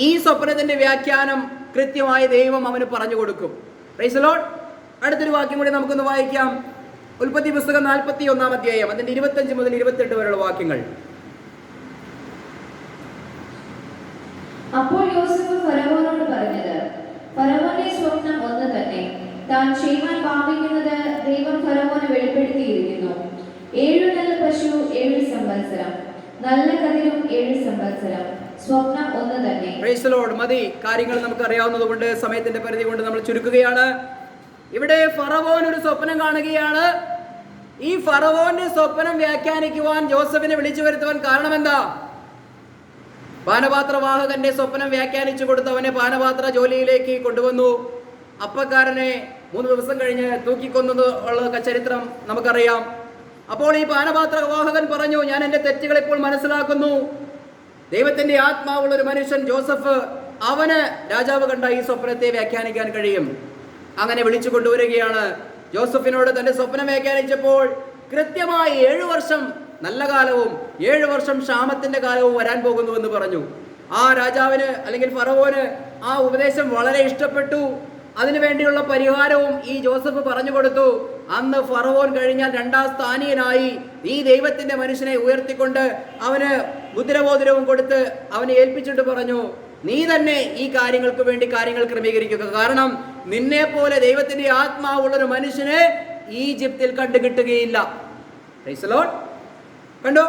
ഈ സ്വപ്നത്തിന്റെ വ്യാഖ്യാനം കൃത്യമായി ദൈവം അവന് പറഞ്ഞു കൊടുക്കും. Price the Lord. അടുത്തൊരു വാക്യം കൂടി നമുക്കൊന്ന് വായിക്കാം. ഉൽപ്പത്തി പുസ്തകം 41-ാം അധ്യായം അതിന്റെ 25 മുതൽ 28 വരെയുള്ള വാക്യങ്ങൾ. അപ്പോൾ യോസഫ് ഫറവോനോട് പറഞ്ഞത്, ഫറവോന്റെ സ്വപ്നം ഒന്ന് തന്നെ, താൻ ചെയ്യുവാൻ ഭാവിക്കുന്നത് ദൈവം ഫറവോന് വെളിപ്പെടുത്തിയിരിക്കുന്നു. 7 നല്ല പശു 7 സംവത്സരം, നല്ല കതിരും 7 സംവത്സരം, സ്വപ്നം ഒന്ന് തന്നെ. Price the Lord. മതി, കാര്യങ്ങൾ നമുക്ക് അറിയാവുന്നത് കൊണ്ട് സമയത്തിന്റെ പരിധി കൊണ്ട് നമ്മൾ ചുരുക്കുകയാണ്. ഇവിടെ ഫറവോൻ ഒരു സ്വപ്നം കാണുകയാണ്. ഈ ഫറവോന്റെ സ്വപ്നം വ്യാഖ്യാനിക്കുവാൻ ജോസഫിനെ വിളിച്ചു വരുത്തുവാൻ കാരണം എന്താ? പാനപാത്രവാഹകന്റെ സ്വപ്നം വ്യാഖ്യാനിച്ചു കൊടുത്തവനെ പാനപാത്ര ജോലിയിലേക്ക് കൊണ്ടുവന്നു. അപ്പക്കാരനെ 3 ദിവസം കഴിഞ്ഞ് തൂക്കിക്കൊന്നത് ഉള്ള ചരിത്രം നമുക്കറിയാം. അപ്പോൾ ഈ പാനപാത്രവാഹകൻ പറഞ്ഞു, ഞാൻ എൻ്റെ തെറ്റുകൾ ഇപ്പോൾ മനസ്സിലാക്കുന്നു. ദൈവത്തിന്റെ ആത്മാവുള്ള ഒരു മനുഷ്യൻ ജോസഫ്, അവന് രാജാവ് കണ്ട ഈ സ്വപ്നത്തെ വ്യാഖ്യാനിക്കാൻ കഴിയും. അങ്ങനെ വിളിച്ചു കൊണ്ടുവരികയാണ്. ജോസഫിനോട് തന്റെ സ്വപ്നം വ്യാഖ്യാനിച്ചപ്പോൾ കൃത്യമായി 7 വർഷം നല്ല കാലവും 7 വർഷം ക്ഷാമത്തിന്റെ കാലവും വരാൻ പോകുന്നുവെന്ന് പറഞ്ഞു. ആ രാജാവിന് അല്ലെങ്കിൽ ഫറവോന് ആ ഉപദേശം വളരെ ഇഷ്ടപ്പെട്ടു. അതിനു വേണ്ടിയുള്ള പരിഹാരവും ഈ ജോസഫ് പറഞ്ഞു കൊടുത്തു. അന്ന് ഫറവോൻ കഴിഞ്ഞാൽ രണ്ടാം സ്ഥാനീയനായി ഈ ദൈവത്തിന്റെ മനുഷ്യനെ ഉയർത്തിക്കൊണ്ട് അവന് മുദ്രബോധനവും കൊടുത്ത് അവനെ ഏൽപ്പിച്ചിട്ട് പറഞ്ഞു, നീ തന്നെ ഈ കാര്യങ്ങൾക്ക് വേണ്ടി കാര്യങ്ങൾ ക്രമീകരിക്കുക. കാരണം നിന്നെ പോലെ ദൈവത്തിന്റെ ആത്മാവുള്ളൊരു മനുഷ്യനെ ഈജിപ്തിൽ കണ്ടു കിട്ടുകയില്ല. Price the Lord. കണ്ടോ,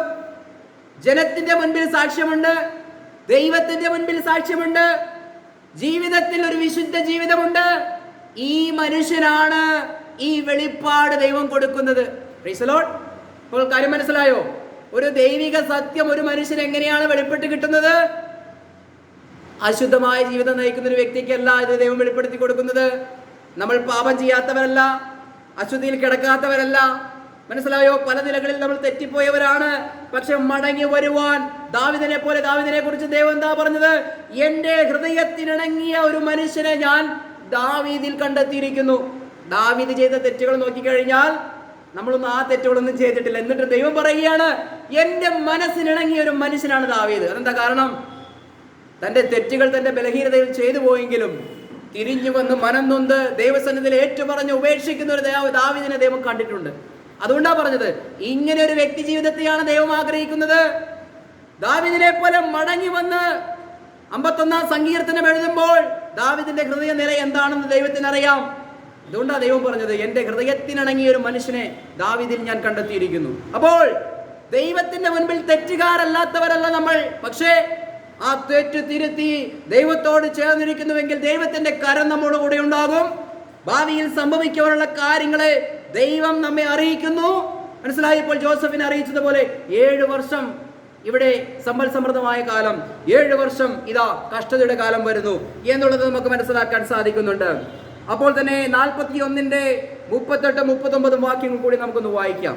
ജനത്തിന്റെ മുൻപിൽ സാക്ഷ്യമുണ്ട്, ദൈവത്തിന്റെ മുൻപിൽ സാക്ഷ്യമുണ്ട്, ജീവിതത്തിൽ ഒരു വിശുദ്ധ ജീവിതമുണ്ട്. ഈ മനുഷ്യനാണ് ഈ വെളിപ്പാട് ദൈവം കൊടുക്കുന്നത്. Price the Lord. അപ്പോൾ കാര്യം മനസ്സിലായോ? ഒരു ദൈവിക സത്യം ഒരു മനുഷ്യൻ എങ്ങനെയാണ് വെളിപ്പെട്ട് കിട്ടുന്നത്? അശുദ്ധമായ ജീവിതം നയിക്കുന്ന ഒരു വ്യക്തിക്കല്ല ഇത് ദൈവം വെളിപ്പെടുത്തി കൊടുക്കുന്നത്. നമ്മൾ പാപം ചെയ്യാത്തവരല്ല, അശുദ്ധിയിൽ കിടക്കാത്തവരല്ല. മനസ്സിലായോ? പല നിലകളിൽ നമ്മൾ തെറ്റിപ്പോയവരാണ്. പക്ഷെ മടങ്ങി വരുവാൻ ദാവീദിനെ പോലെ, ദാവീദിനെ കുറിച്ച് ദൈവം എന്താ പറഞ്ഞത്? എന്റെ ഹൃദയത്തിനിണങ്ങിയ ഒരു മനുഷ്യനെ ഞാൻ ദാവീദിൽ കണ്ടെത്തിയിരിക്കുന്നു. ദാവീദ് ചെയ്ത തെറ്റുകൾ നോക്കിക്കഴിഞ്ഞാൽ നമ്മളൊന്നും ആ തെറ്റുകളൊന്നും ചെയ്തിട്ടില്ല. എന്നിട്ട് ദൈവം പറയുകയാണ്, എന്റെ മനസ്സിനിണങ്ങിയ ഒരു മനുഷ്യനാണ് ദാവീദ്. അതെന്താ കാരണം? തന്റെ തെറ്റുകൾ, തന്റെ ബലഹീനതയിൽ ചെയ്തു പോയെങ്കിലും തിരിഞ്ഞു വന്ന് മനം നൊന്ത് ദൈവസന്നിധിയിൽ ഏറ്റുപറഞ്ഞ് ഉപേക്ഷിക്കുന്ന ഒരു ദാവീദിനെ ദൈവം കണ്ടിട്ടുണ്ട്. അതുകൊണ്ടാ പറഞ്ഞത്, ഇങ്ങനെ ഒരു വ്യക്തി ജീവിതത്തെയാണ് ദൈവം ആഗ്രഹിക്കുന്നത്. ദാവീദിനെ പോലെ മടങ്ങി വന്ന് 51-ാം സങ്കീർത്തനം എഴുതുമ്പോൾ ദാവീദിന്റെ ഹൃദയ നില എന്താണെന്ന് ദൈവത്തിന് അറിയാം. അതുകൊണ്ടാണ് ദൈവം പറഞ്ഞത്, എന്റെ ഹൃദയത്തിനിണങ്ങിയ ഒരു മനുഷ്യനെ ദാവീദിൽ ഞാൻ കണ്ടെത്തിയിരിക്കുന്നു. അപ്പോൾ ദൈവത്തിന്റെ മുൻപിൽ തെറ്റുകാരല്ലാത്തവരല്ല നമ്മൾ. പക്ഷേ ആ തെറ്റ് തിരുത്തി ദൈവത്തോട് ചേർന്നിരിക്കുന്നുവെങ്കിൽ ദൈവത്തിന്റെ കരം നമ്മുടെ കൂടെ ഉണ്ടാകും. ഭാവിയിൽ സംഭവിക്കാനുള്ള കാര്യങ്ങളെ ദൈവം നമ്മെ അറിയിക്കുന്നു. മനസ്സിലായി? ഇപ്പോൾ ജോസഫിനെ അറിയിച്ചതുപോലെ 7 വർഷം ഇവിടെ സമ്പൽ സമൃദ്ധമായ കാലം, 7 വർഷം ഇതാ കഷ്ടതയുടെ കാലം വരുന്നു എന്നുള്ളത് നമുക്ക് മനസ്സിലാക്കാൻ സാധിക്കുന്നുണ്ട്. അപ്പോൾ തന്നെ 41-ന്റെ 38-39 വാക്യങ്ങൾ കൂടി നമുക്കൊന്ന് വായിക്കാം.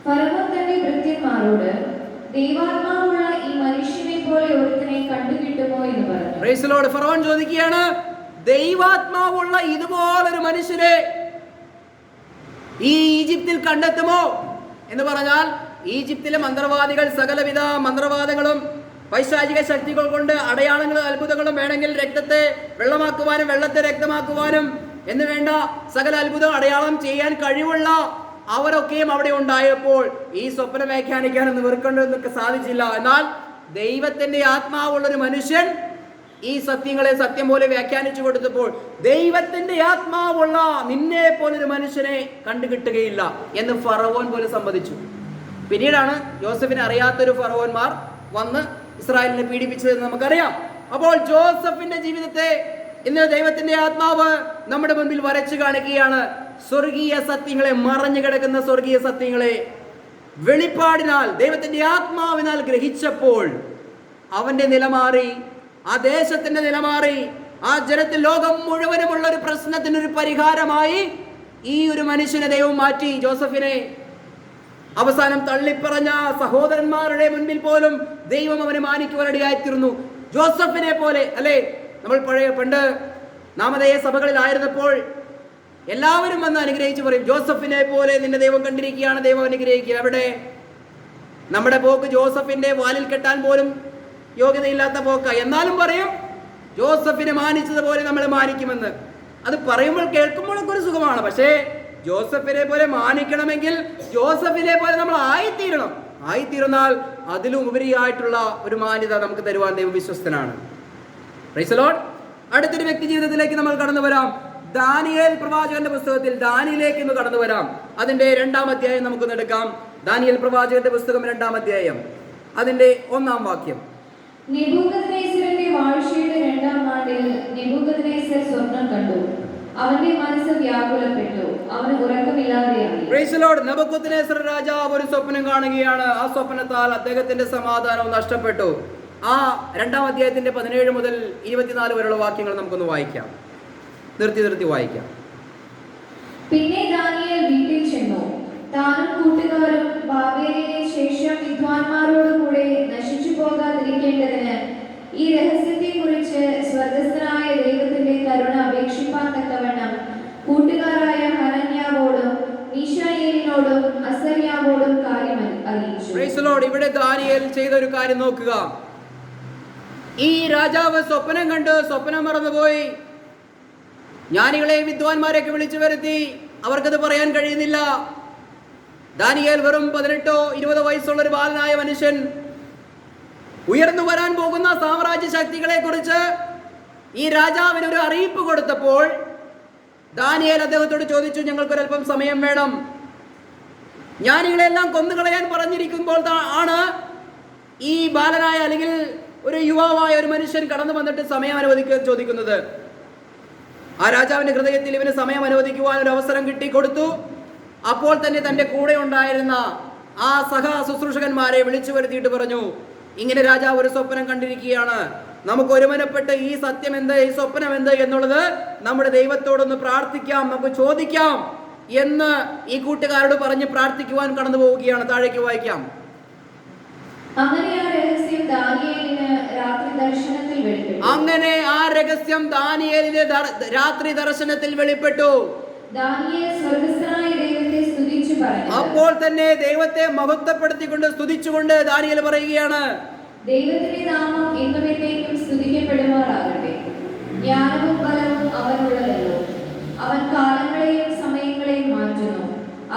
ഫറവോൻ തന്റെ ഭൃത്യന്മാരോട്, ദൈവാത്മാവുള്ള ഈ മനുഷ്യനെ പോലെ ഒരുത്തനെ കണ്ടുകിട്ടുമോ എന്ന് പറഞ്ഞു. Price the Lord. ഫറവോൻ ചോദിക്കുകയാണ്, ദൈവാത്മാവുള്ള ഇതുപോലൊരു മനുഷ്യനെ ഈ ഈജിപ്തിൽ കണ്ടെത്തുമോ എന്ന് പറഞ്ഞാൽ, ഈജിപ്തിലെ മന്ത്രവാദികൾ സകലവിധ മന്ത്രവാദങ്ങളും പൈശാചിക ശക്തികൾ കൊണ്ട് അടയാളങ്ങളും അത്ഭുതങ്ങളും വേണമെങ്കിൽ രക്തത്തെ വെള്ളമാക്കുവാനും വെള്ളത്തെ രക്തമാക്കുവാനും എന്ന് വേണ്ട സകല അത്ഭുത അടയാളം ചെയ്യാൻ കഴിവുള്ള അവരൊക്കെയും അവിടെ ഉണ്ടായപ്പോൾ ഈ സ്വപ്നം വ്യാഖ്യാനിക്കാനൊന്നും ഇവർക്കൊണ്ടൊക്കെ സാധിച്ചില്ല. എന്നാൽ ദൈവത്തിന്റെ ആത്മാവുള്ളൊരു മനുഷ്യൻ ഈ സത്യങ്ങളെ സത്യം പോലെ വ്യാഖ്യാനിച്ചു കൊടുത്തപ്പോൾ, ദൈവത്തിന്റെ ആത്മാവുള്ള നിന്നെ പോലൊരു മനുഷ്യനെ കണ്ടുകിട്ടുകയില്ല എന്ന് ഫറവോൻ പോലെ സമ്മതിച്ചു. പിന്നീടാണ് ജോസഫിനെ അറിയാത്തൊരു ഫറവോന്മാർ വന്ന് ഇസ്രായേലിനെ പീഡിപ്പിച്ചതെന്ന് നമുക്കറിയാം. അപ്പോൾ ജോസഫിന്റെ ജീവിതത്തെ ഇന്ന് ദൈവത്തിന്റെ ആത്മാവ് നമ്മുടെ മുൻപിൽ വരച്ചു കാണിക്കുകയാണ്. സ്വർഗീയ സത്യങ്ങളെ, മറഞ്ഞു കിടക്കുന്ന സ്വർഗീയ സത്യങ്ങളെ വെളിപ്പാടിനാൽ ദൈവത്തിന്റെ ആത്മാവിനാൽ ഗ്രഹിച്ചപ്പോൾ അവന്റെ നിലമാറി, ആ ദേശത്തിന്റെ നിലമാറി, ആ ജനത്തിൽ ലോകം മുഴുവനുമുള്ള ഒരു പ്രശ്നത്തിനൊരു പരിഹാരമായി ഈ ഒരു മനുഷ്യനെ ദൈവം മാറ്റി. ജോസഫിനെ അവസാനം തള്ളിപ്പറഞ്ഞ സഹോദരന്മാരുടെ മുൻപിൽ പോലും ദൈവം അവനെ മാനിക്കുവാനിടയായിത്തീർന്നു. ജോസഫിനെ പോലെ അല്ലേ? നമ്മൾ പണ്ട് നാമധേയ സഭകളിലായിരുന്നപ്പോൾ എല്ലാവരും വന്ന് അനുഗ്രഹിച്ചു പറയും, ജോസഫിനെ പോലെ നിന്റെ ദൈവം കണ്ടിരിക്കുകയാണ്, ദൈവം അനുഗ്രഹിക്കുക. എവിടെ? നമ്മുടെ പോക്ക് ജോസഫിന്റെ വാലിൽ കെട്ടാൻ പോലും യോഗ്യതയില്ലാത്ത പോക്ക. എന്നാലും പറയും ജോസഫിനെ മാനിച്ചതുപോലെ നമ്മൾ മാനിക്കുമെന്ന്. അത് പറയുമ്പോൾ കേൾക്കുമ്പോഴൊക്കെ ഒരു സുഖമാണ്. പക്ഷേ ജോസഫിനെ പോലെ മാനിക്കണമെങ്കിൽ ജോസഫിനെ പോലെ നമ്മൾ ആയിത്തീരണം. ആയിത്തീർന്നാൽ അതിലും ഉപരിയായിട്ടുള്ള ഒരു മാന്യത നമുക്ക് തരുവാൻ ദൈവം വിശ്വസ്തനാണ്. Praise the Lord. അടുത്തൊരു വ്യക്തി ജീവിതത്തിലേക്ക് നമ്മൾ കടന്നു വരാം. ദാനിയേൽ പ്രവാചകന്റെ പുസ്തകത്തിൽ ദാനിയിലേക്ക് ഇന്ന് കടന്നു വരാം. അതിന്റെ 2-ാം അധ്യായം നമുക്കൊന്ന് എടുക്കാം. ദാനിയേൽ പ്രവാചകന്റെ പുസ്തകം 2-ാം അധ്യായം അതിന്റെ 1-ാം വാക്യം. നെബൂഖദ്നേസറിന്റെ വാഴ്ചയുടെ 2-ാം ആണ്ടിൽ നെബൂഖദ്നേസർ സ്വപ്നം കണ്ടു. അവന്റെ മനസ്സ് വ്യാകുലപ്പെട്ടു, അവന് ഉറക്കമില്ലാതെയായി. Praise the Lord. നെബൂഖദ്നേസർ രാജാവ് ഒരു സ്വപ്നം കാണുകയാണ്. ആ സ്വപ്നത്താൽ അദ്ദേഹത്തിന്റെ സമാധാനം നഷ്ടപ്പെട്ടു. ആ 2-ാം അധ്യായത്തിന്റെ 17 മുതൽ 24 വരെയുള്ള വാക്യങ്ങൾ നമുക്കൊന്ന് വായിക്കാം. നിർത്തി വായിക്കാം. പിന്നെ ദാനിയേൽ വീട്ടിൽ ചെന്നു. താനും കൂട്ടുകാരും ബാബേലിനെ ശേഷം വിദ്വാൻമാരോടുകൂടെ നശിച്ചു പോകാതിരിക്കേണ്ടതിന് ഈ രഹസ്യത്തെ കുറിച്ച് സ്വർഗ്ഗസ്ഥനായ ദൈവത്തിന്റെ കരുണ അപേക്ഷിപ്പാൻ തക്കവണ്ണം കൂട്ടുകാരായ ഹനന്യാവോടും മീശായേലിനോടും അസര്യാവോടും കാര്യം അറിയിച്ചു. Price the Lord. ഇവിടെ ദാനിയേൽ ചെയ്ത ഒരു കാര്യം നോക്കുക. ഈ രാജാവ് സ്വപ്നം കണ്ട് സ്വപ്നം മറന്നുപോയി. ജ്ഞാനികളെയും വിദ്വാൻമാരെയൊക്കെ വിളിച്ചു വരുത്തി, അവർക്കത് പറയാൻ കഴിയുന്നില്ല. ദാനിയേൽ വെറും 18-20 വയസ്സുള്ള ഒരു ബാലനായ മനുഷ്യൻ ഉയർന്നു വരാൻ പോകുന്ന സാമ്രാജ്യ ശക്തികളെ കുറിച്ച് ഈ രാജാവിന് ഒരു അറിയിപ്പ് കൊടുത്തപ്പോൾ ദാനിയേൽ അദ്ദേഹത്തോട് ചോദിച്ചു, ഞങ്ങൾക്കൊരല്പം സമയം വേണം. ജ്ഞാനികളെല്ലാം കൊന്നുകളയാൻ പറഞ്ഞിരിക്കുമ്പോൾ ആണ് ഈ ബാലനായ അല്ലെങ്കിൽ ഒരു യുവാവായ ഒരു മനുഷ്യൻ കടന്നു വന്നിട്ട് സമയം അനുവദിക്കാൻ ചോദിക്കുന്നത്. ആ രാജാവിന്റെ ഹൃദയത്തിൽ ഇവന് സമയം അനുവദിക്കുവാൻ ഒരു അവസരം കിട്ടിക്കൊടുത്തു. അപ്പോൾ തന്നെ തൻ്റെ കൂടെ ഉണ്ടായിരുന്ന ആ ശുശ്രൂഷകന്മാരെ വിളിച്ചു വരുത്തിയിട്ട് പറഞ്ഞു, ഇങ്ങനെ രാജാവ് ഒരു സ്വപ്നം കണ്ടിരിക്കുകയാണ്. നമുക്ക് ഒരുമനപ്പെട്ട് ഈ സത്യം എന്ത്, ഈ സ്വപ്നം എന്ത് എന്നുള്ളത് നമ്മുടെ ദൈവത്തോടൊന്ന് പ്രാർത്ഥിക്കാം, നമുക്ക് ചോദിക്കാം എന്ന് ഈ കൂട്ടുകാരോട് പറഞ്ഞ് പ്രാർത്ഥിക്കുവാൻ കടന്നു പോവുകയാണ്. താഴേക്ക് വായിക്കാം. അങ്ങനെ ആ രഹസ്യം ദാനിയേലിന് രാത്രി ദർശനത്തിൽ വെളിപ്പെട്ടു. അപ്പോൾ തന്നെ ദൈവത്തെ മഹത്വപ്പെടുത്തിക്കൊണ്ട് സ്തുതിച്ചുകൊണ്ട് ദാനിയേൽ പറയുകയാണ്, ദൈവത്തിന്റെ നാമം എന്നുമെന്നേക്കും സ്തുതിക്കപ്പെടുമാറാകട്ടെ. ജ്ഞാനവും ബലവും അവനുള്ളതല്ലോ. അവൻ കാലങ്ങളെയും സമയങ്ങളെയും മാറ്റുന്നു.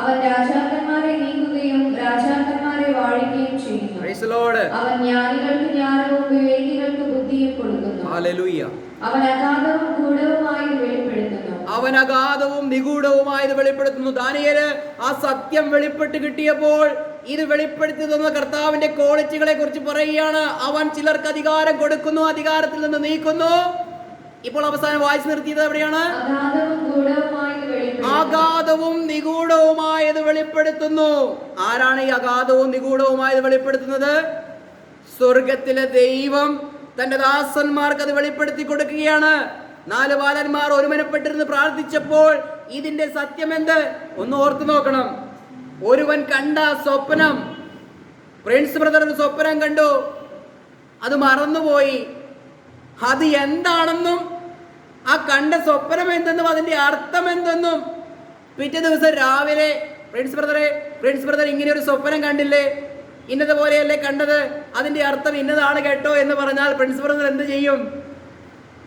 അവൻ രാജാക്കന്മാരെ നീക്കുകയും രാജാക്കന്മാരെ വാഴിക്കുകയും ചെയ്യുന്നു. അവൻ ജ്ഞാനികൾക്ക് ജ്ഞാനവും വിവേകികൾക്ക് ബുദ്ധിയും കൊടുക്കുന്നു. അവൻ അഗാധവും ഗൂഢവുമായത് വെളിപ്പെടുത്തുന്നു. ദാനിയേല് ആ സത്യം വെളിപ്പെട്ട് കിട്ടിയപ്പോൾ ഇത് വെളിപ്പെടുത്തി തന്ന കർത്താവിന്റെ ക്വാളിറ്റികളെ കുറിച്ച് പറയുകയാണ്. അവൻ ചിലർക്ക് അധികാരം കൊടുക്കുന്നു, അധികാരത്തിൽ നിന്ന് നീക്കുന്നു. ഇപ്പോൾ അവസാനം വായിച്ചു നിർത്തിയത് എവിടെയാണ്? അഗാധവും നിഗൂഢവുമായത് വെളിപ്പെടുത്തുന്നു. ആരാണ് ഈ അഗാധവും നിഗൂഢവുമായത് വെളിപ്പെടുത്തുന്നത്? സ്വർഗത്തിലെ ദൈവം തന്റെ ദാസന്മാർക്ക് അത് വെളിപ്പെടുത്തി കൊടുക്കുകയാണ്. 4 ബാലന്മാർ ഒരുമനപ്പെട്ടിരുന്ന് പ്രാർത്ഥിച്ചപ്പോൾ ഇതിന്റെ സത്യം എന്ത് ഒന്ന് ഓർത്തു നോക്കണം. ഒരുവൻ കണ്ട സ്വപ്നം, പ്രിൻസ് ബ്രദർ ഒരു സ്വപ്നം കണ്ടു, അത് മറന്നുപോയി. അത് എന്താണെന്നും ആ കണ്ട സ്വപ്നം എന്തെന്നും അതിന്റെ അർത്ഥം എന്തെന്നും പിറ്റേ ദിവസം രാവിലെ പ്രിൻസ് ബ്രദർ ഇങ്ങനെ ഒരു സ്വപ്നം കണ്ടില്ലേ, ഇന്നത് പോലെയല്ലേ കണ്ടത്, അതിന്റെ അർത്ഥം ഇന്നതാണ് കേട്ടോ എന്ന് പറഞ്ഞാൽ പ്രിൻസ് ബ്രദർ എന്ത് ചെയ്യും?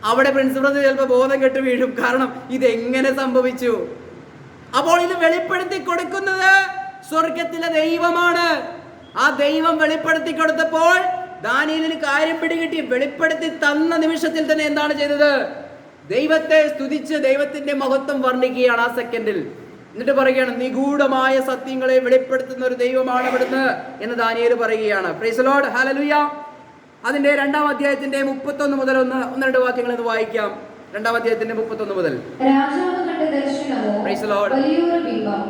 അവിടെ പ്രിൻസ് ബ്രദർ ചിലപ്പോൾ ബോധം കെട്ട് വീഴും. കാരണം ഇതെങ്ങനെ സംഭവിച്ചു? അപ്പോൾ ഇത് വെളിപ്പെടുത്തി കൊടുക്കുന്നത് സ്വർഗത്തിലെ ദൈവമാണ്. ആ ദൈവം വെളിപ്പെടുത്തി കൊടുത്തപ്പോൾ ദാനിയേലിന് കാര്യം പിടികിട്ടി. വെളിപ്പെടുത്തി തന്ന നിമിഷത്തിൽ തന്നെ എന്താണ് ചെയ്തത്? ദൈവത്തെ സ്തുതിച്ച് ദൈവത്തിന്റെ മഹത്വം വർണ്ണിക്കുകയാണ് ആ സെക്കൻഡിൽ. എന്നിട്ട് പറയുകയാണ്, നിഗൂഢമായ സത്യങ്ങളെ വെളിപ്പെടുത്തുന്ന ഒരു ദൈവമാണ് ഇവിടുന്ന് എന്ന് ദാനിയേൽ പറയുകയാണ്. Price the Lord, hallelujah. അതിന്റെ 2-ാം അധ്യായത്തിന്റെ 31 മുതൽ 1-2 വാക്യങ്ങൾ എന്ന് വായിക്കാം. 2-ാം അധ്യായത്തിന്റെ 31 മുതൽ. രാജാവ് കണ്ട ദർശനമോ വലിയൊരു ബിംബം,